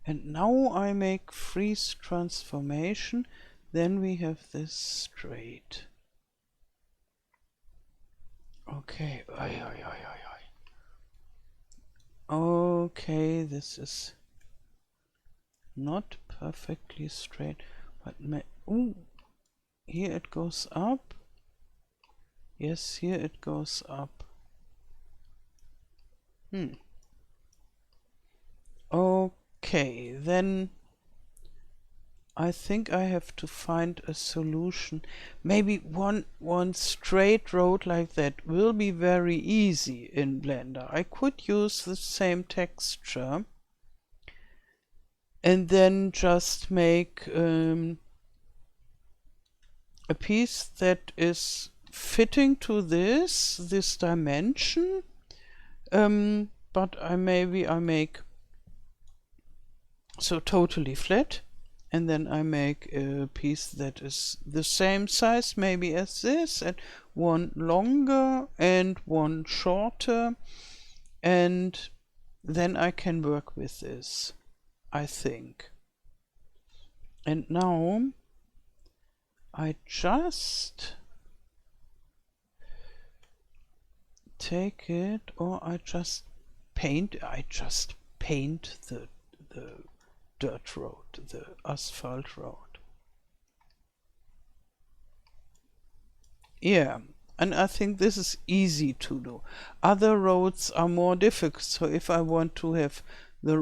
Speaker 1: And now I make freeze transformation. Then we have this straight. Okay. Okay, this is not perfectly straight, but here it goes up. Yes, here it goes up. Okay, then I think I have to find a solution. Maybe one straight road like that will be very easy in Blender. I could use the same texture and then just make a piece that is fitting to this dimension, but maybe I make so totally flat, and then I make a piece that is the same size maybe as this, and one longer and one shorter, and then I can work with this, I think. And now I just take it, or I just paint the dirt road, the asphalt road. Yeah, and I think this is easy to do. Other roads are more difficult, so if I want to have the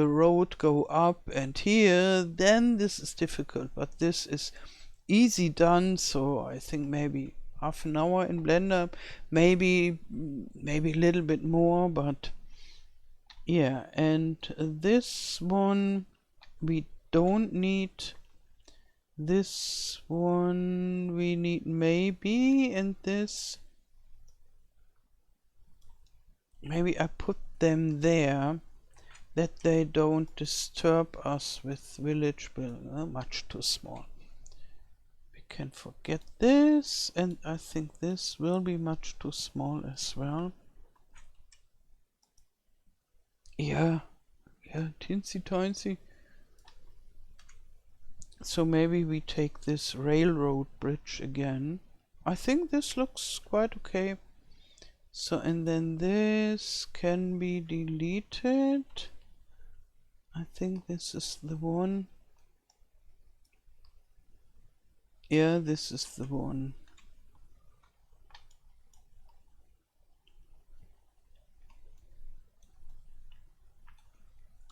Speaker 1: road go up and here, then this is difficult, but this is easy done. So I think maybe half an hour in Blender, maybe a little bit more, but yeah. And this one we don't need. This one we need maybe, and this maybe I put them there that they don't disturb us with village building. Much too small. We can forget this, and I think this will be much too small as well. Yeah, teensy tiny. So maybe we take this railroad bridge again. I think this looks quite okay. So, and then this can be deleted. I think this is the one. Yeah, this is the one.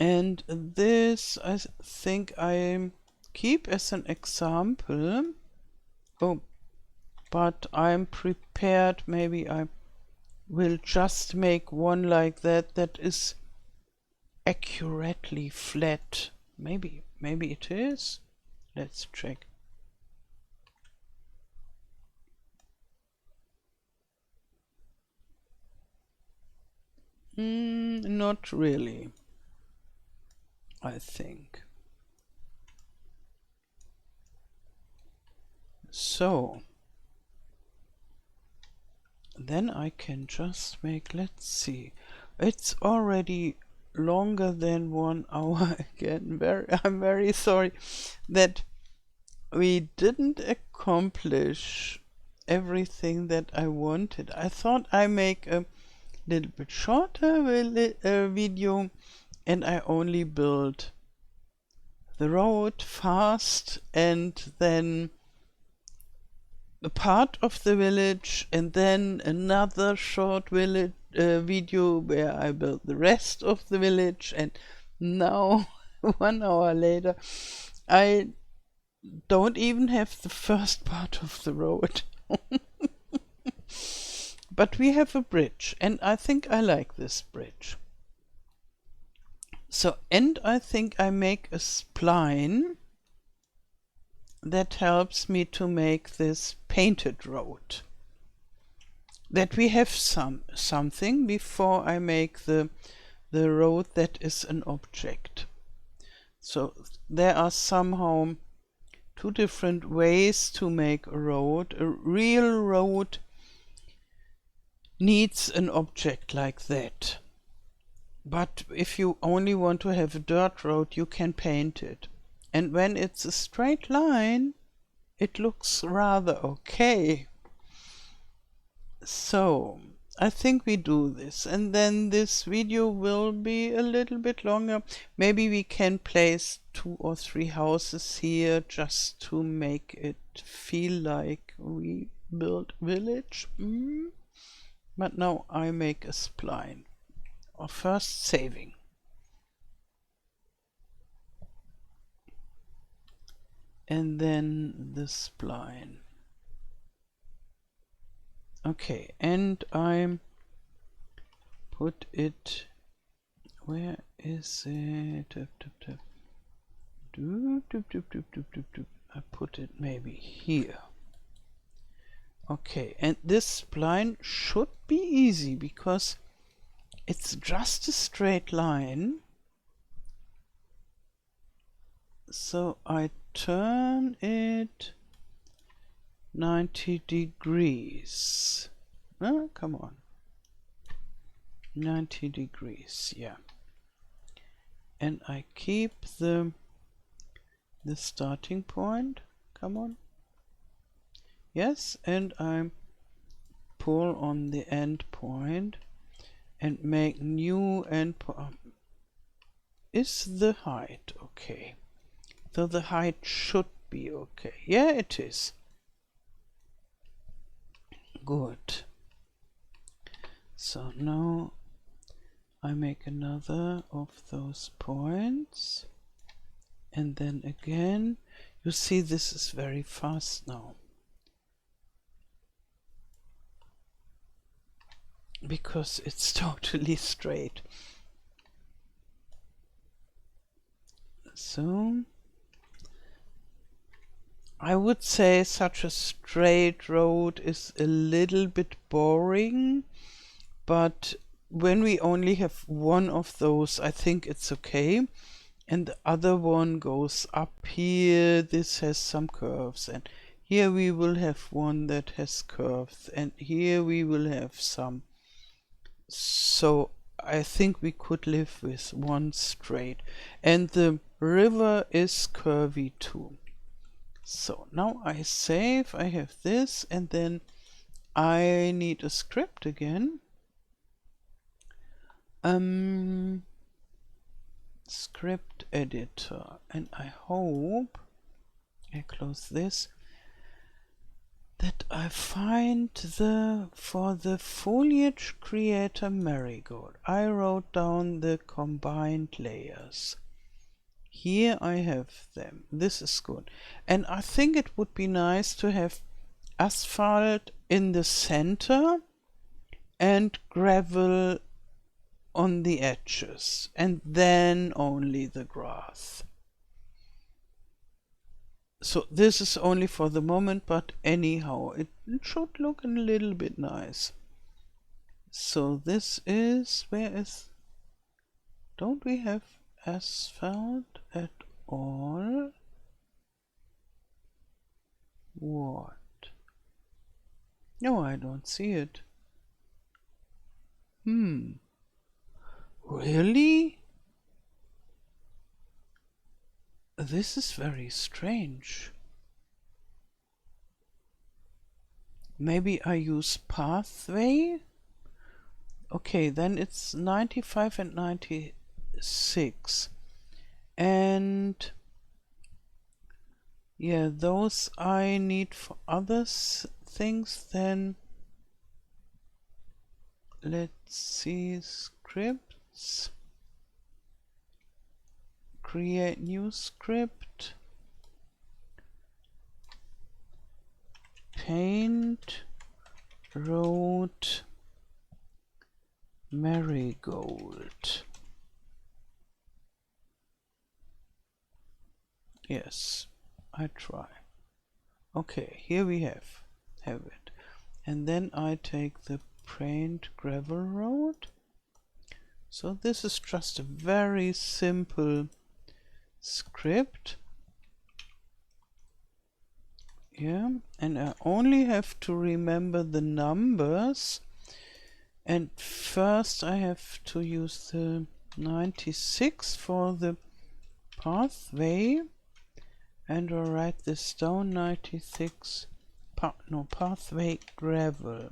Speaker 1: And this I think I keep as an example. Oh, but I'm prepared. Maybe I will just make one like that that is accurately flat. Maybe it is. Let's check. Not really, I think. So then I can just make, let's see, it's already longer than 1 hour again. I'm very sorry that we didn't accomplish everything that I wanted. I thought I make a little bit shorter video, and I only build the road fast and then a part of the village, and then another short village video where I built the rest of the village. And now 1 hour later I don't even have the first part of the road. But we have a bridge, and I think I like this bridge. So, and I think I make a spline that helps me to make this painted road. That we have something before I make the road that is an object. So there are somehow two different ways to make a road. A real road needs an object like that. But if you only want to have a dirt road, you can paint it. And when it's a straight line, it looks rather okay. So I think we do this, and then this video will be a little bit longer. Maybe we can place 2 or 3 houses here just to make it feel like we built village. But now I make a spline. Or first saving. And then the spline. Okay, and I put it, where is it? I put it maybe here. Okay, and this spline should be easy because It's just a straight line. So I turn it 90 degrees. Oh, come on. 90 degrees, yeah. And I keep the starting point. Come on. Yes, and I pull on the end point and make new end point. Is the height okay? So the height should be okay. Yeah, it is. Good. So now I make another of those points. And then again, you see this is very fast now. Because it's totally straight. So I would say such a straight road is a little bit boring, but when we only have one of those, I think it's okay. And the other one goes up here. This has some curves, and here we will have one that has curves, and here we will have some. So I think we could live with one straight. And the river is curvy too. So now I save, I have this, and then I need a script again. Script editor, and I hope, I close this, that I find for the foliage creator Marigold, I wrote down the combined layers. Here I have them. This is good. And I think it would be nice to have asphalt in the center and gravel on the edges, and then only the grass. So this is only for the moment, but anyhow, it should look a little bit nice. So this is, where is, don't we have asphalt at all? What? No, I don't see it. Really? This is very strange. Maybe I use pathway? Okay, then it's 95 and 96. And yeah, those I need for other things. Then let's see, scripts, create new script, paint road Marigold. Yes, I try. Okay, here we have it. And then I take the paint gravel road. So this is just a very simple script. Yeah, and I only have to remember the numbers. And first I have to use the 96 for the pathway. And I'll write this down, 96, pathway gravel.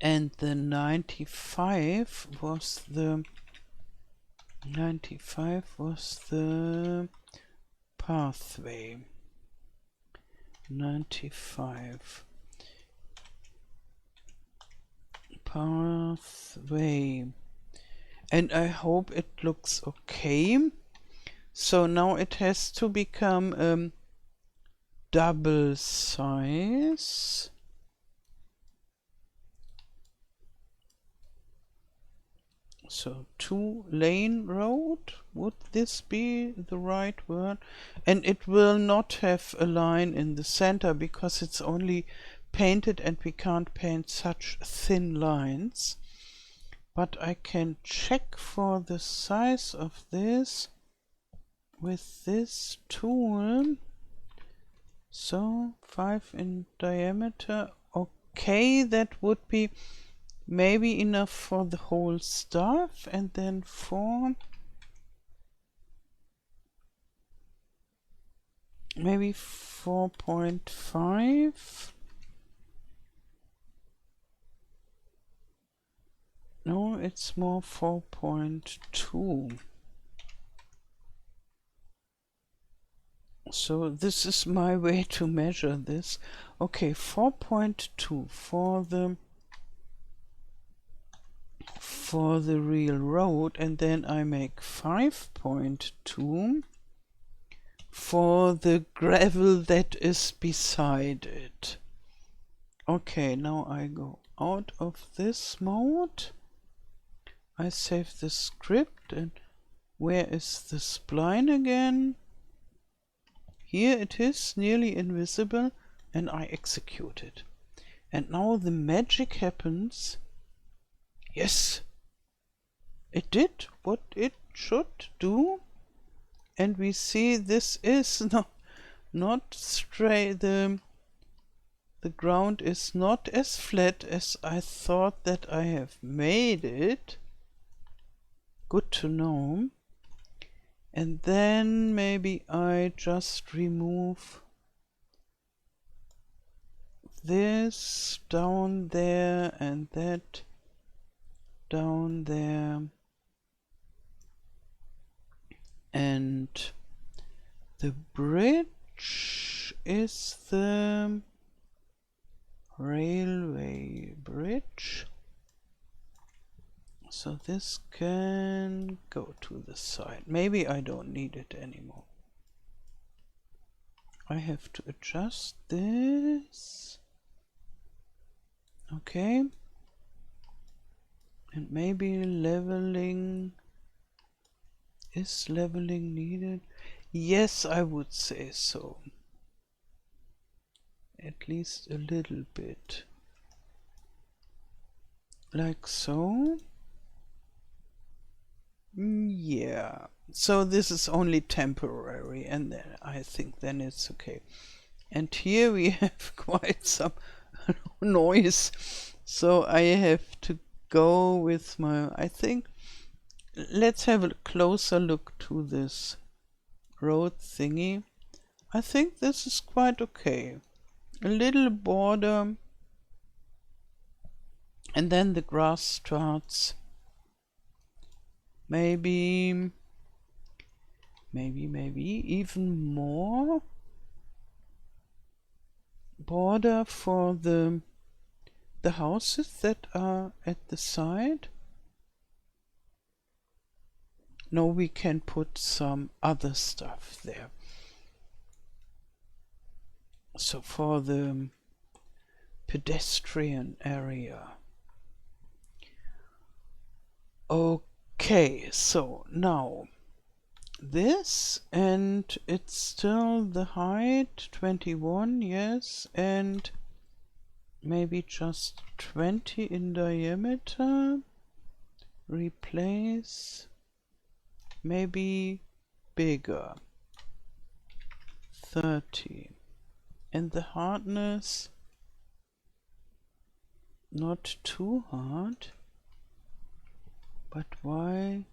Speaker 1: And the 95 was the pathway. 95 pathway. And I hope it looks okay. So now it has to become double size. So 2-lane road, would this be the right word? And it will not have a line in the center because it's only painted and we can't paint such thin lines. But I can check for the size of this with this tool. So 5 in diameter. Okay, that would be maybe enough for the whole stuff. And then 4, maybe 4.5. No, it's more 4.2. So this is my way to measure this. Okay, 4.2 for the real road, and then I make 5.2 for the gravel that is beside it. Okay, now I go out of this mode. I save the script, and where is the spline again? Here it is, nearly invisible, and I execute it. And now the magic happens. Yes, it did what it should do. And we see this is not straight. The ground is not as flat as I thought that I have made it. Good to know. And then maybe I just remove this down there and that down there. And the bridge is the railway bridge. So this can go to the side. Maybe I don't need it anymore. I have to adjust this. Okay. And maybe leveling. Is leveling needed? Yes, I would say so. At least a little bit. Like so. Yeah, so this is only temporary, and then I think then it's okay. And here we have quite some noise, so I have to go with my, I think, let's have a closer look to this road thingy. I think this is quite okay. A little border, and then the grass starts. Maybe even more border for the houses that are at the side. No, we can put some other stuff there. So for the pedestrian area. Okay, so now this, and it's still the height 21, yes, and maybe just 20 in diameter. Replace, maybe bigger, 30, and the hardness not too hard. But why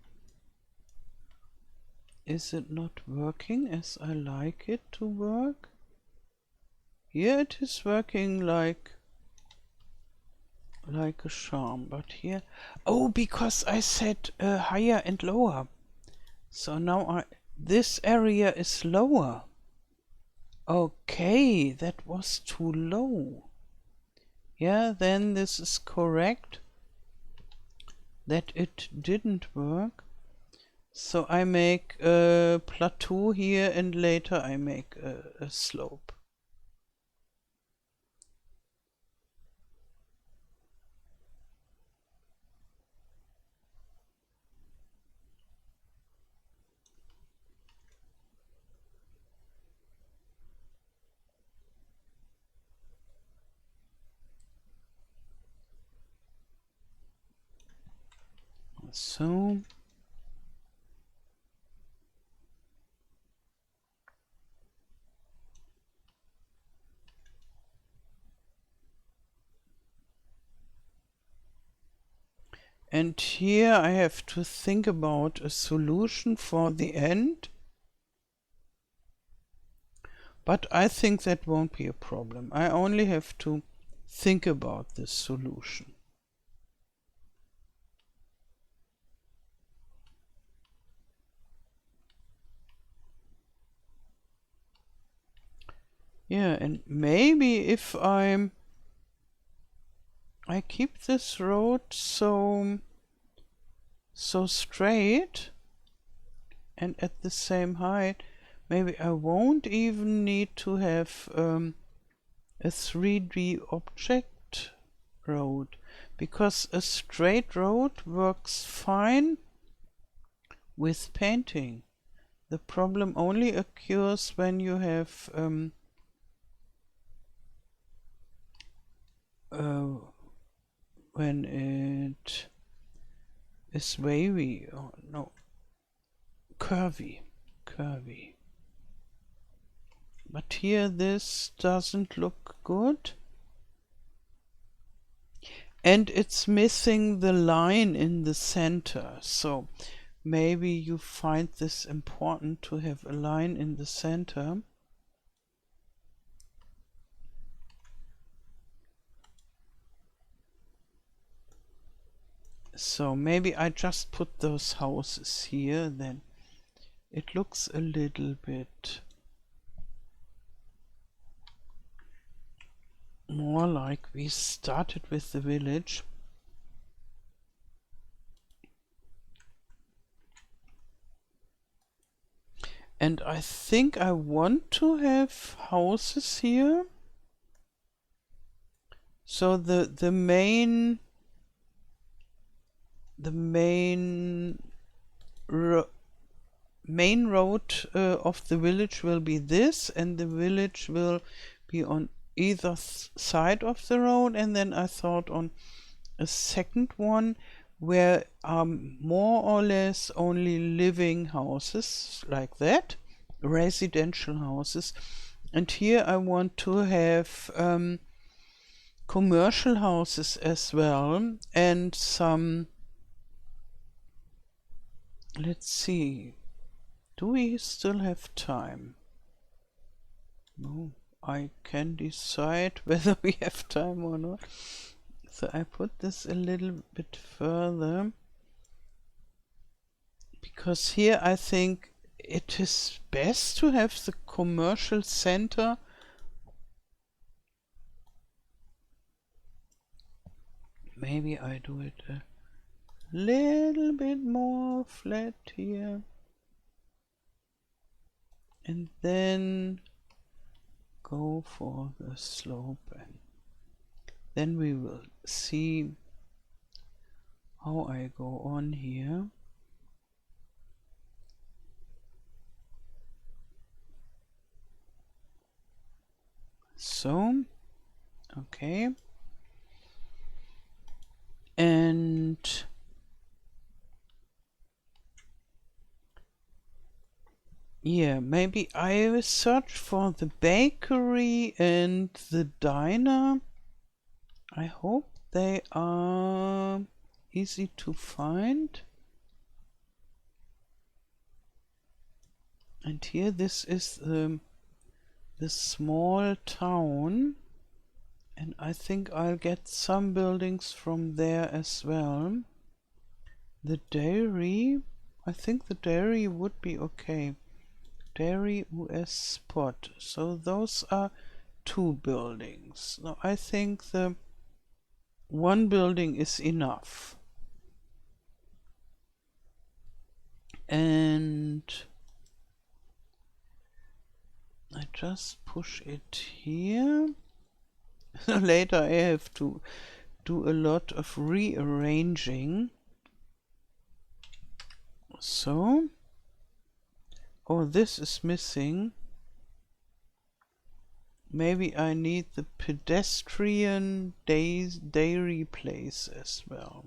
Speaker 1: is it not working as I like it to work? Here it is working like a charm, but here, oh, because I said higher and lower. So now this area is lower. Okay, that was too low. Yeah, then this is correct. That it didn't work. So I make a plateau here, and later I make a slope. So and here I have to think about a solution for the end, but I think that won't be a problem. I only have to think about this solution. Yeah, and maybe if I keep this road so straight and at the same height, maybe I won't even need to have a 3D object road, because a straight road works fine with painting. The problem only occurs when you have when it is wavy, or no, curvy. But here this doesn't look good. And it's missing the line in the center. So maybe you find this important to have a line in the center. So maybe I just put those houses here, then it looks a little bit more like we started with the village. And I think I want to have houses here. So the main road of the village will be this, and the village will be on either side of the road. And then I thought on a second one where are more or less only living houses, like that, residential houses. And here I want to have commercial houses as well, and some, let's see, do we still have time? No, I can decide whether we have time or not. So I put this a little bit further, because here I think it is best to have the commercial center. Maybe I do it a little bit more flat here, and then go for the slope, and then we will see how I go on here. So, okay. And yeah, maybe I will search for the bakery and the diner. I hope they are easy to find. And here this is the small town, and I think I'll get some buildings from there as well. The dairy, I think the dairy would be okay. Dairy US spot. So those are 2 buildings. Now I think the 1 building is enough. And I just push it here. Later I have to do a lot of rearranging. So, oh, this is missing. Maybe I need the pedestrian dairy place as well.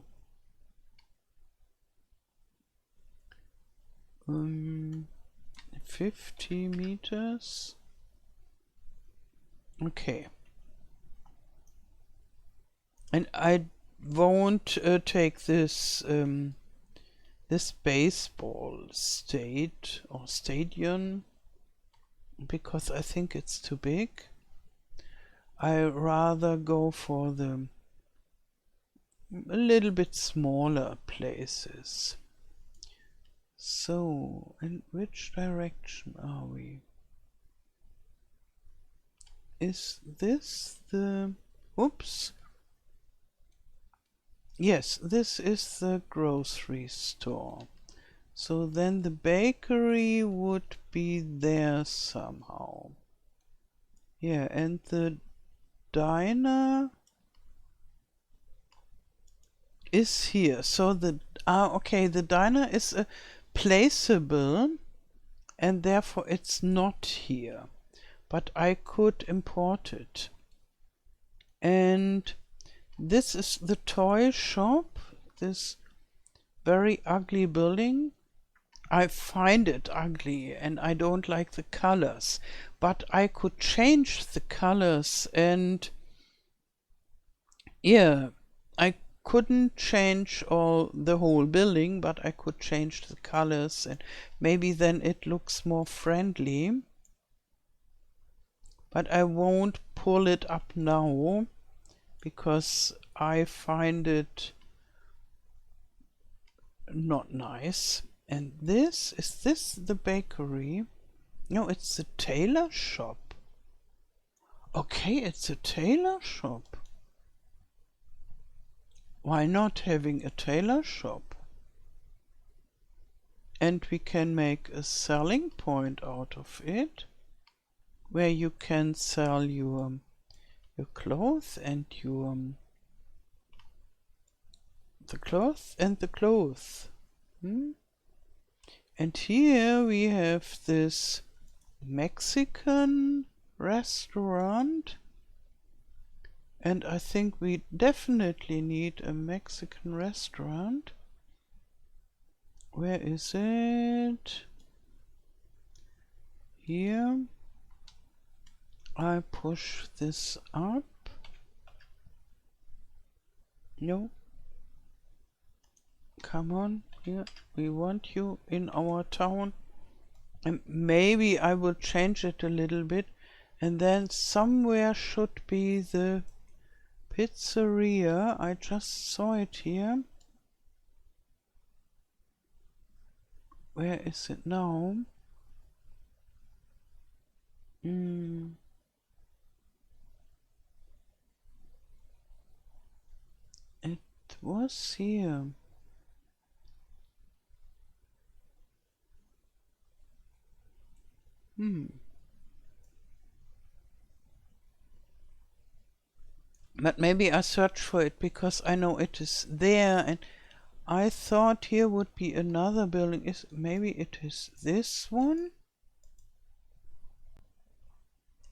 Speaker 1: 50 meters. Okay. And I won't take this this baseball stadium because I think it's too big. I rather go for the a little bit smaller places. So, in which direction are we? Is this the... Oops. Yes, this is the grocery store. So then the bakery would be there somehow. Yeah, and the diner is here. So the okay, the diner is a placeable and therefore it's not here. But I could import it. And this is the toy shop, this very ugly building. I find it ugly and I don't like the colors, but I could change the colors and yeah, I couldn't change the whole building, but I could change the colors and maybe then it looks more friendly. But I won't pull it up now because I find it not nice. And is this the bakery? No, it's the tailor shop. Okay, it's a tailor shop. Why not having a tailor shop? And we can make a selling point out of it, where you can sell your clothes and the cloth and the clothes. And here we have this Mexican restaurant, and I think we definitely need a Mexican restaurant. Where is it? Here. I push this up. No. Come on, here. We want you in our town. And maybe I will change it a little bit. And then somewhere should be the pizzeria. I just saw it here. Where is it now? It was here. But maybe I search for it because I know it is there, and I thought here would be another building. Maybe it is this one?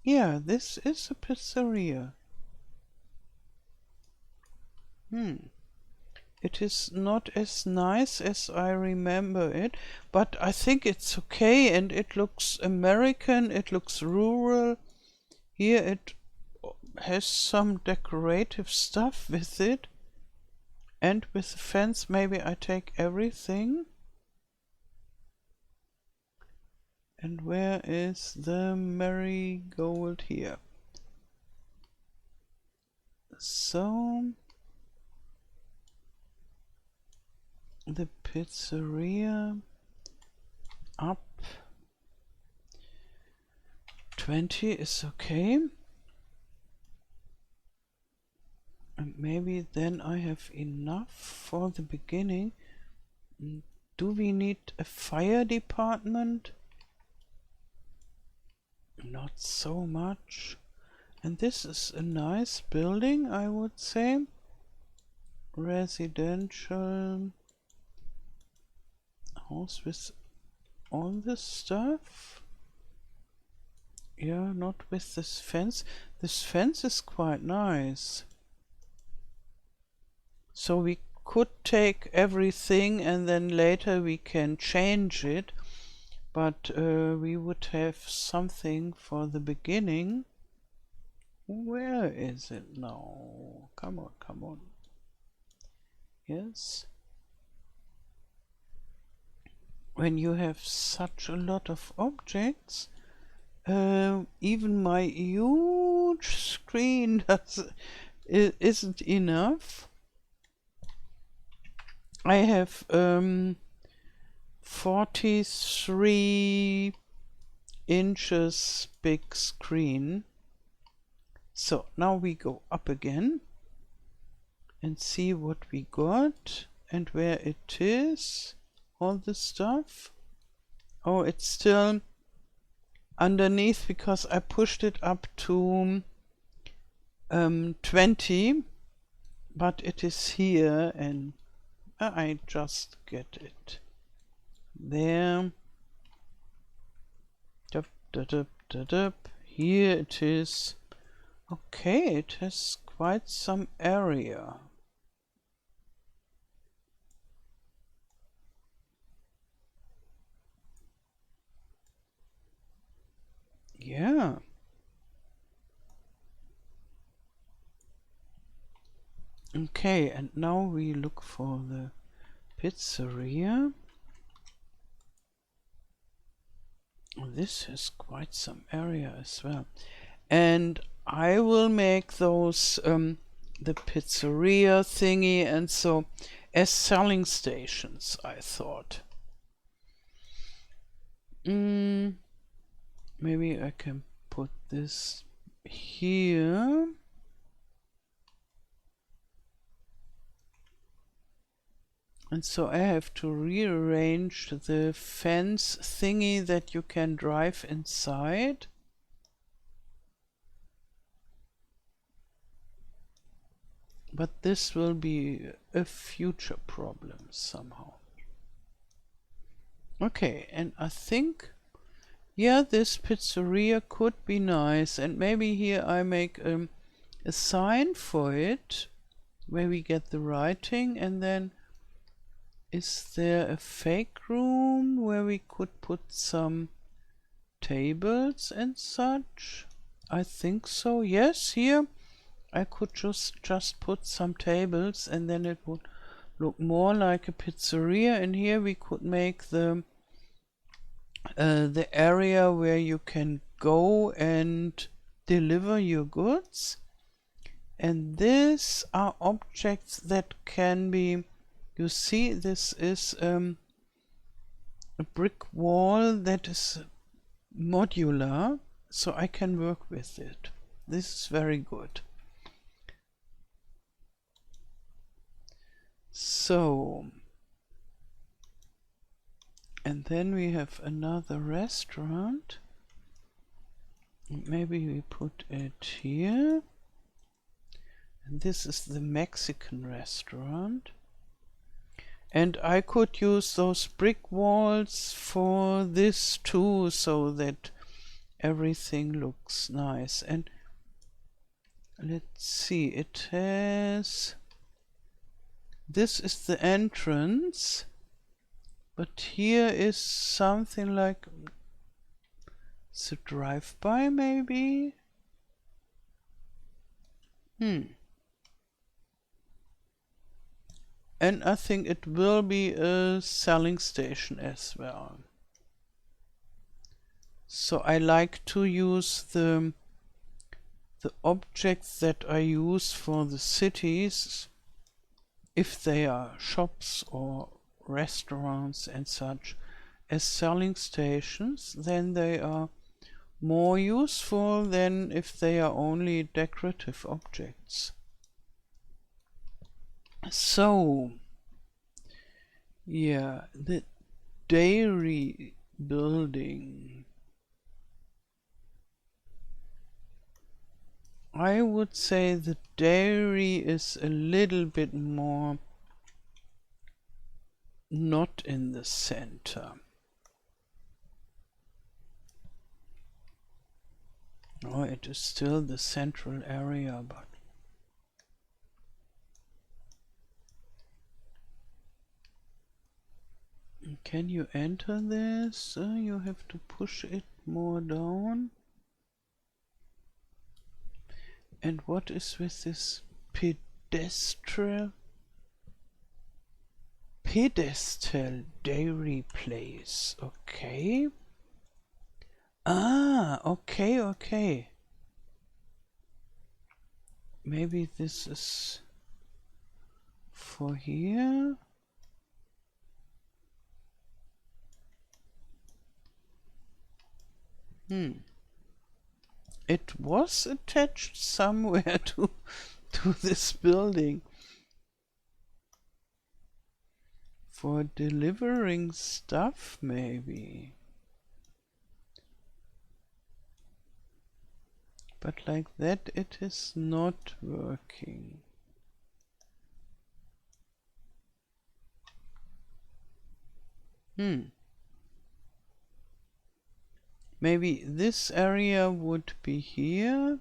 Speaker 1: Yeah, this is a pizzeria. It is not as nice as I remember it, but I think it's okay, and it looks American, it looks rural. Here it has some decorative stuff with it, and with the fence maybe I take everything. And where is the Marigold? Here? So the pizzeria up 20 is okay. And maybe then I have enough for the beginning. Do we need a fire department? Not so much. And this is a nice building, I would say. Residential house with all this stuff. Yeah, not with this fence. This fence is quite nice. So we could take everything and then later we can change it. but we would have something for the beginning. Where is it now? Come on, come on. Yes. When you have such a lot of objects, even my huge screen isn't enough. I have 43 inches big screen. So now we go up again and see what we got and where it is. All the stuff. Oh, it's still underneath because I pushed it up to 20, but it is here and I just get it there. Dup, dup, dup, dup, dup. Here it is. Okay, it has quite some area. Yeah. Okay, and now we look for the pizzeria. This has quite some area as well. And I will make those, the pizzeria thingy and so, as selling stations, I thought. Maybe I can put this here. And so I have to rearrange the fence thingy that you can drive inside. But this will be a future problem somehow. Okay, and I think, yeah, this pizzeria could be nice. And maybe here I make a sign for it where we get the writing. And then is there a fake room where we could put some tables and such? I think so. Yes, here I could just put some tables and then it would look more like a pizzeria. And here we could make the area where you can go and deliver your goods. And these are objects that can be, you see, this is a brick wall that is modular, so I can work with it. This is very good. So, and then we have another restaurant. Maybe we put it here. And this is the Mexican restaurant. And I could use those brick walls for this too, so that everything looks nice. And let's see, it has, this is the entrance, but here is something like, it's a drive-by maybe? And I think it will be a selling station as well. So I like to use the objects that I use for the cities, if they are shops or restaurants and such, as selling stations, then they are more useful than if they are only decorative objects. So, yeah, the dairy building. I would say the dairy is a little bit more not in the center. Oh, it is still the central area, but Can you enter this? You have to push it more down. And what is with this pedestal dairy place? Okay. Ah, okay, okay. Maybe this is for here. It was attached somewhere to this building for delivering stuff, maybe. But like that it is not working. Maybe this area would be here.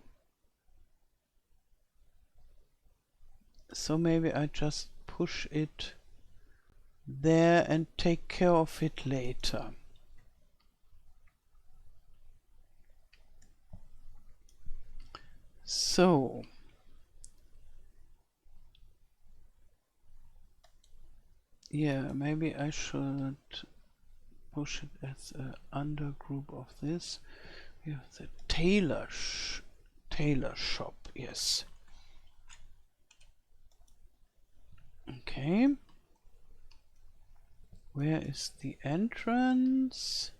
Speaker 1: So maybe I just push it there and take care of it later. So yeah, maybe I should push it as an undergroup of this. We have the tailor shop, yes. Okay. Where is the entrance?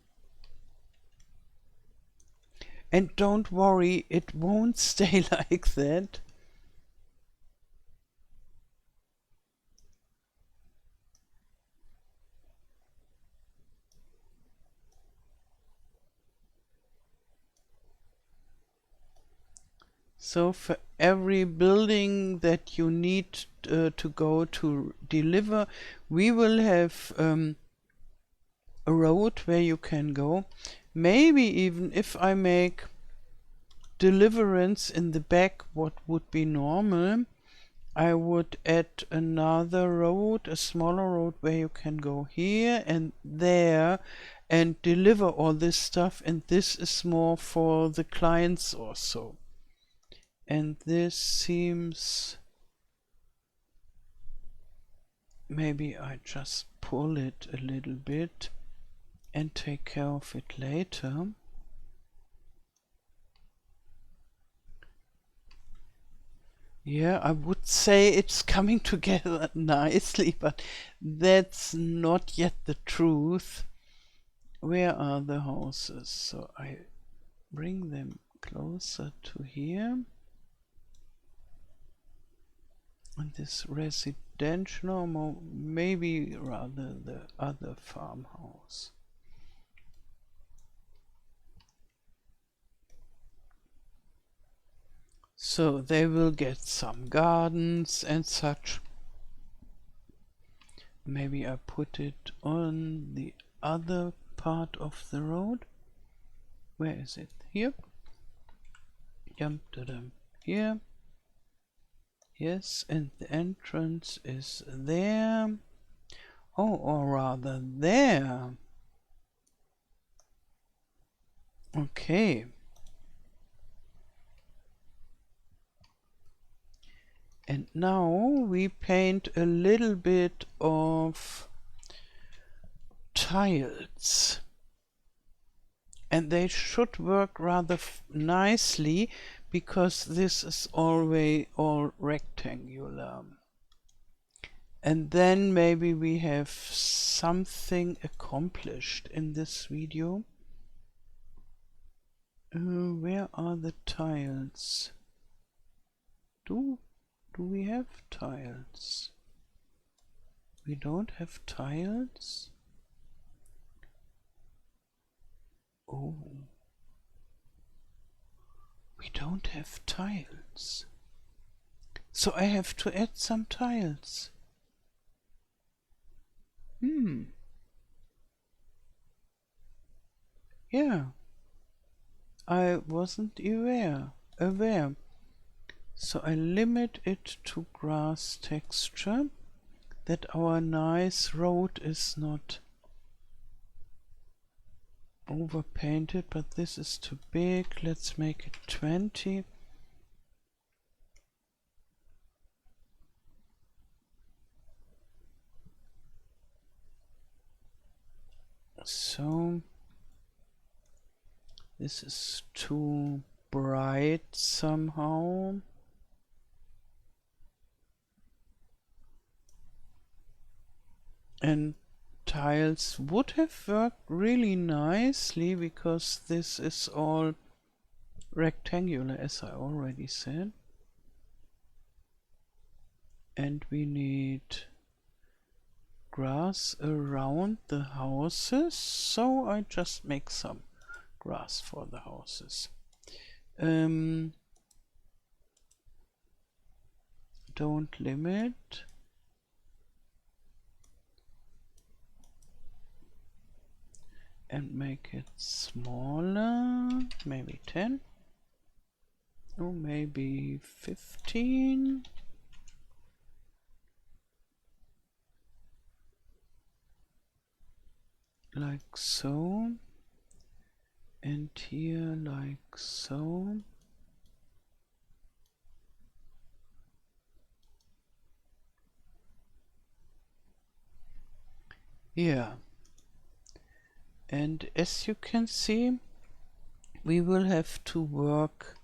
Speaker 1: And don't worry, it won't stay like that. So for every building that you need to go to deliver, we will have a road where you can go. Maybe even if I make deliverance in the back, what would be normal, I would add another road, a smaller road where you can go here and there and deliver all this stuff, and this is more for the clients or so. And this seems, maybe I just pull it a little bit and take care of it later. Yeah, I would say it's coming together nicely, but that's not yet the truth. Where are the houses? So I bring them closer to here. And this residential, maybe rather the other farmhouse. So they will get some gardens and such. Maybe I put it on the other part of the road. Where is it? Here? Here. Yes, and the entrance is there. Oh, or rather there. Okay. And now we paint a little bit of tiles. And they should work rather nicely, because this is always all rectangular. And then maybe we have something accomplished in this video. Where are the tiles? Do we have tiles? We don't have tiles? Oh. We don't have tiles. So I have to add some tiles. Yeah. I wasn't aware. So I limit it to grass texture, that our nice road is not overpainted, but this is too big. Let's make it 20. So this is too bright somehow. And tiles would have worked really nicely because this is all rectangular, as I already said. And we need grass around the houses, so I just make some grass for the houses. Don't limit. And make it smaller, maybe 10 or maybe 15. Like so, and here like so. Yeah. And as you can see, we will have to work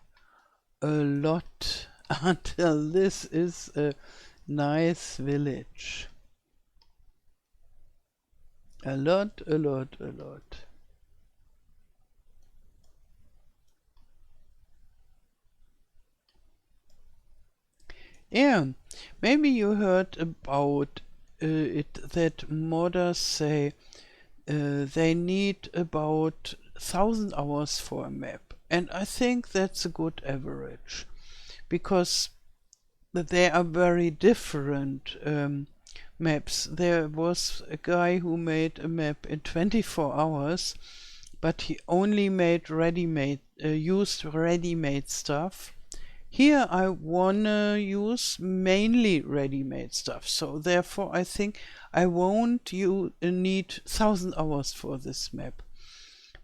Speaker 1: a lot until this is a nice village. A lot. Yeah, maybe you heard about it that modders say they need about 1,000 hours for a map, and I think that's a good average because they are very different maps. There was a guy who made a map in 24 hours, but he only made ready-made, used ready-made stuff. Here I wanna use mainly ready-made stuff, so therefore I think I won't need 1,000 hours for this map,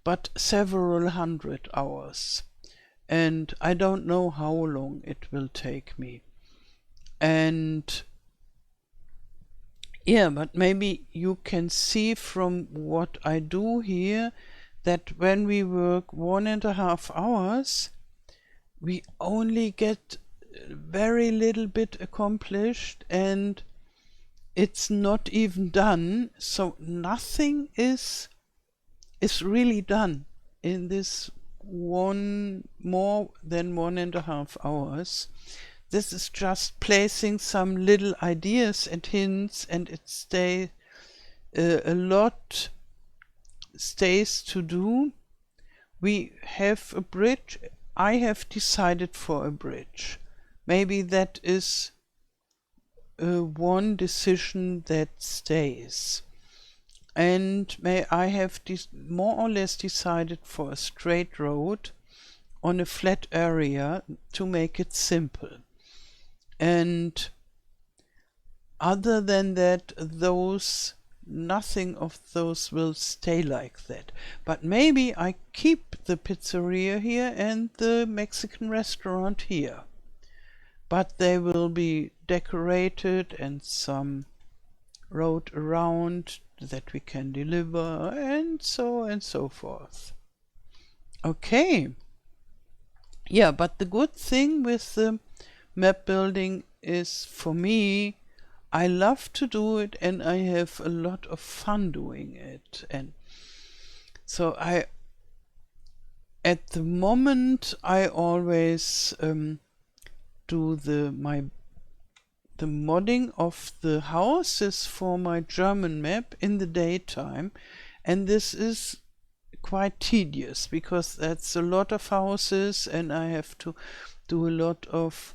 Speaker 1: but several hundred hours. And I don't know how long it will take me. And yeah, but maybe you can see from what I do here that when we work 1.5 hours, we only get very little bit accomplished and it's not even done. So nothing is really done in this more than 1.5 hours. This is just placing some little ideas and hints, and a lot stays to do. We have a bridge. I have decided for a bridge. Maybe that is one decision that stays. And I have more or less decided for a straight road on a flat area to make it simple. And other than that, nothing of those will stay like that. But maybe I keep the pizzeria here and the Mexican restaurant here. But they will be decorated and some road around that we can deliver and so forth. Okay. Yeah, but the good thing with the map building is, for me, I love to do it and I have a lot of fun doing it. And so at the moment I always do the modding of the houses for my German map in the daytime, and this is quite tedious because that's a lot of houses and I have to do a lot of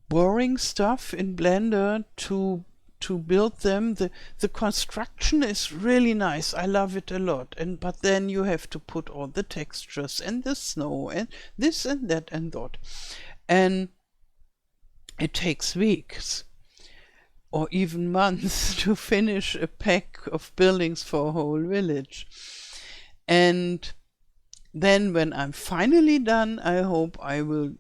Speaker 1: boring stuff in Blender to build them. The construction is really nice. I love it a lot. But then you have to put all the textures and the snow and this and that and that. And it takes weeks. or even months to finish a pack of buildings for a whole village. And then when I'm finally done, I hope I will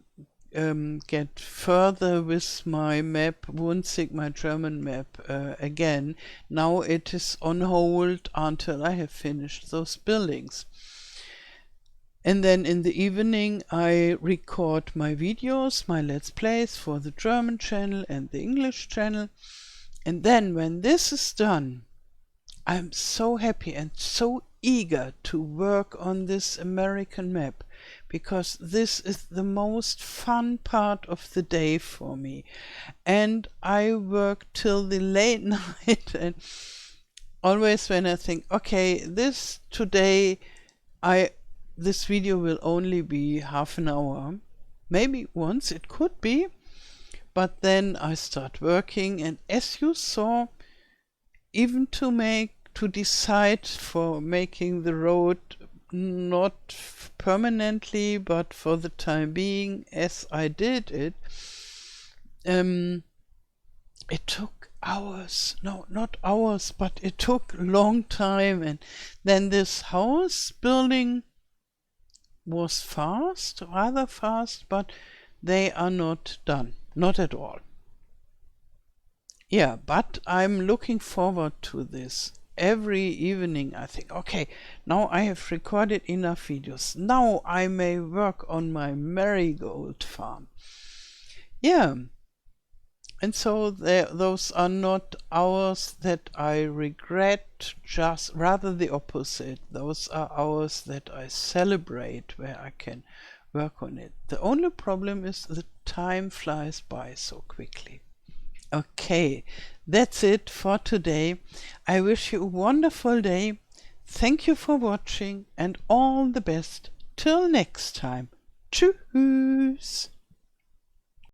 Speaker 1: get further with my map, Wunzig, my German map, again. Now it is on hold until I have finished those buildings. And then in the evening I record my videos, my Let's Plays for the German channel and the English channel. And then when this is done, I'm so happy and so eager to work on this American map, because this is the most fun part of the day for me. And I work till the late night, and always when I think, okay, this video will only be half an hour, maybe once it could be, but then I start working, and as you saw, even to decide for making the road not permanently but for the time being as I did it, it took hours, no, not hours, but it took a long time. And then this house building was fast, rather fast, but they are not done, not at all. Yeah, but I'm looking forward to this. Every evening I think, okay, now I have recorded enough videos. Now I may work on my Marigold Farm. Yeah, and so those are not hours that I regret, just rather the opposite. Those are hours that I celebrate, where I can work on it. The only problem is the time flies by so quickly. Okay, that's it for today. I wish you a wonderful day. Thank you for watching and all the best. Till next time. Tschüss.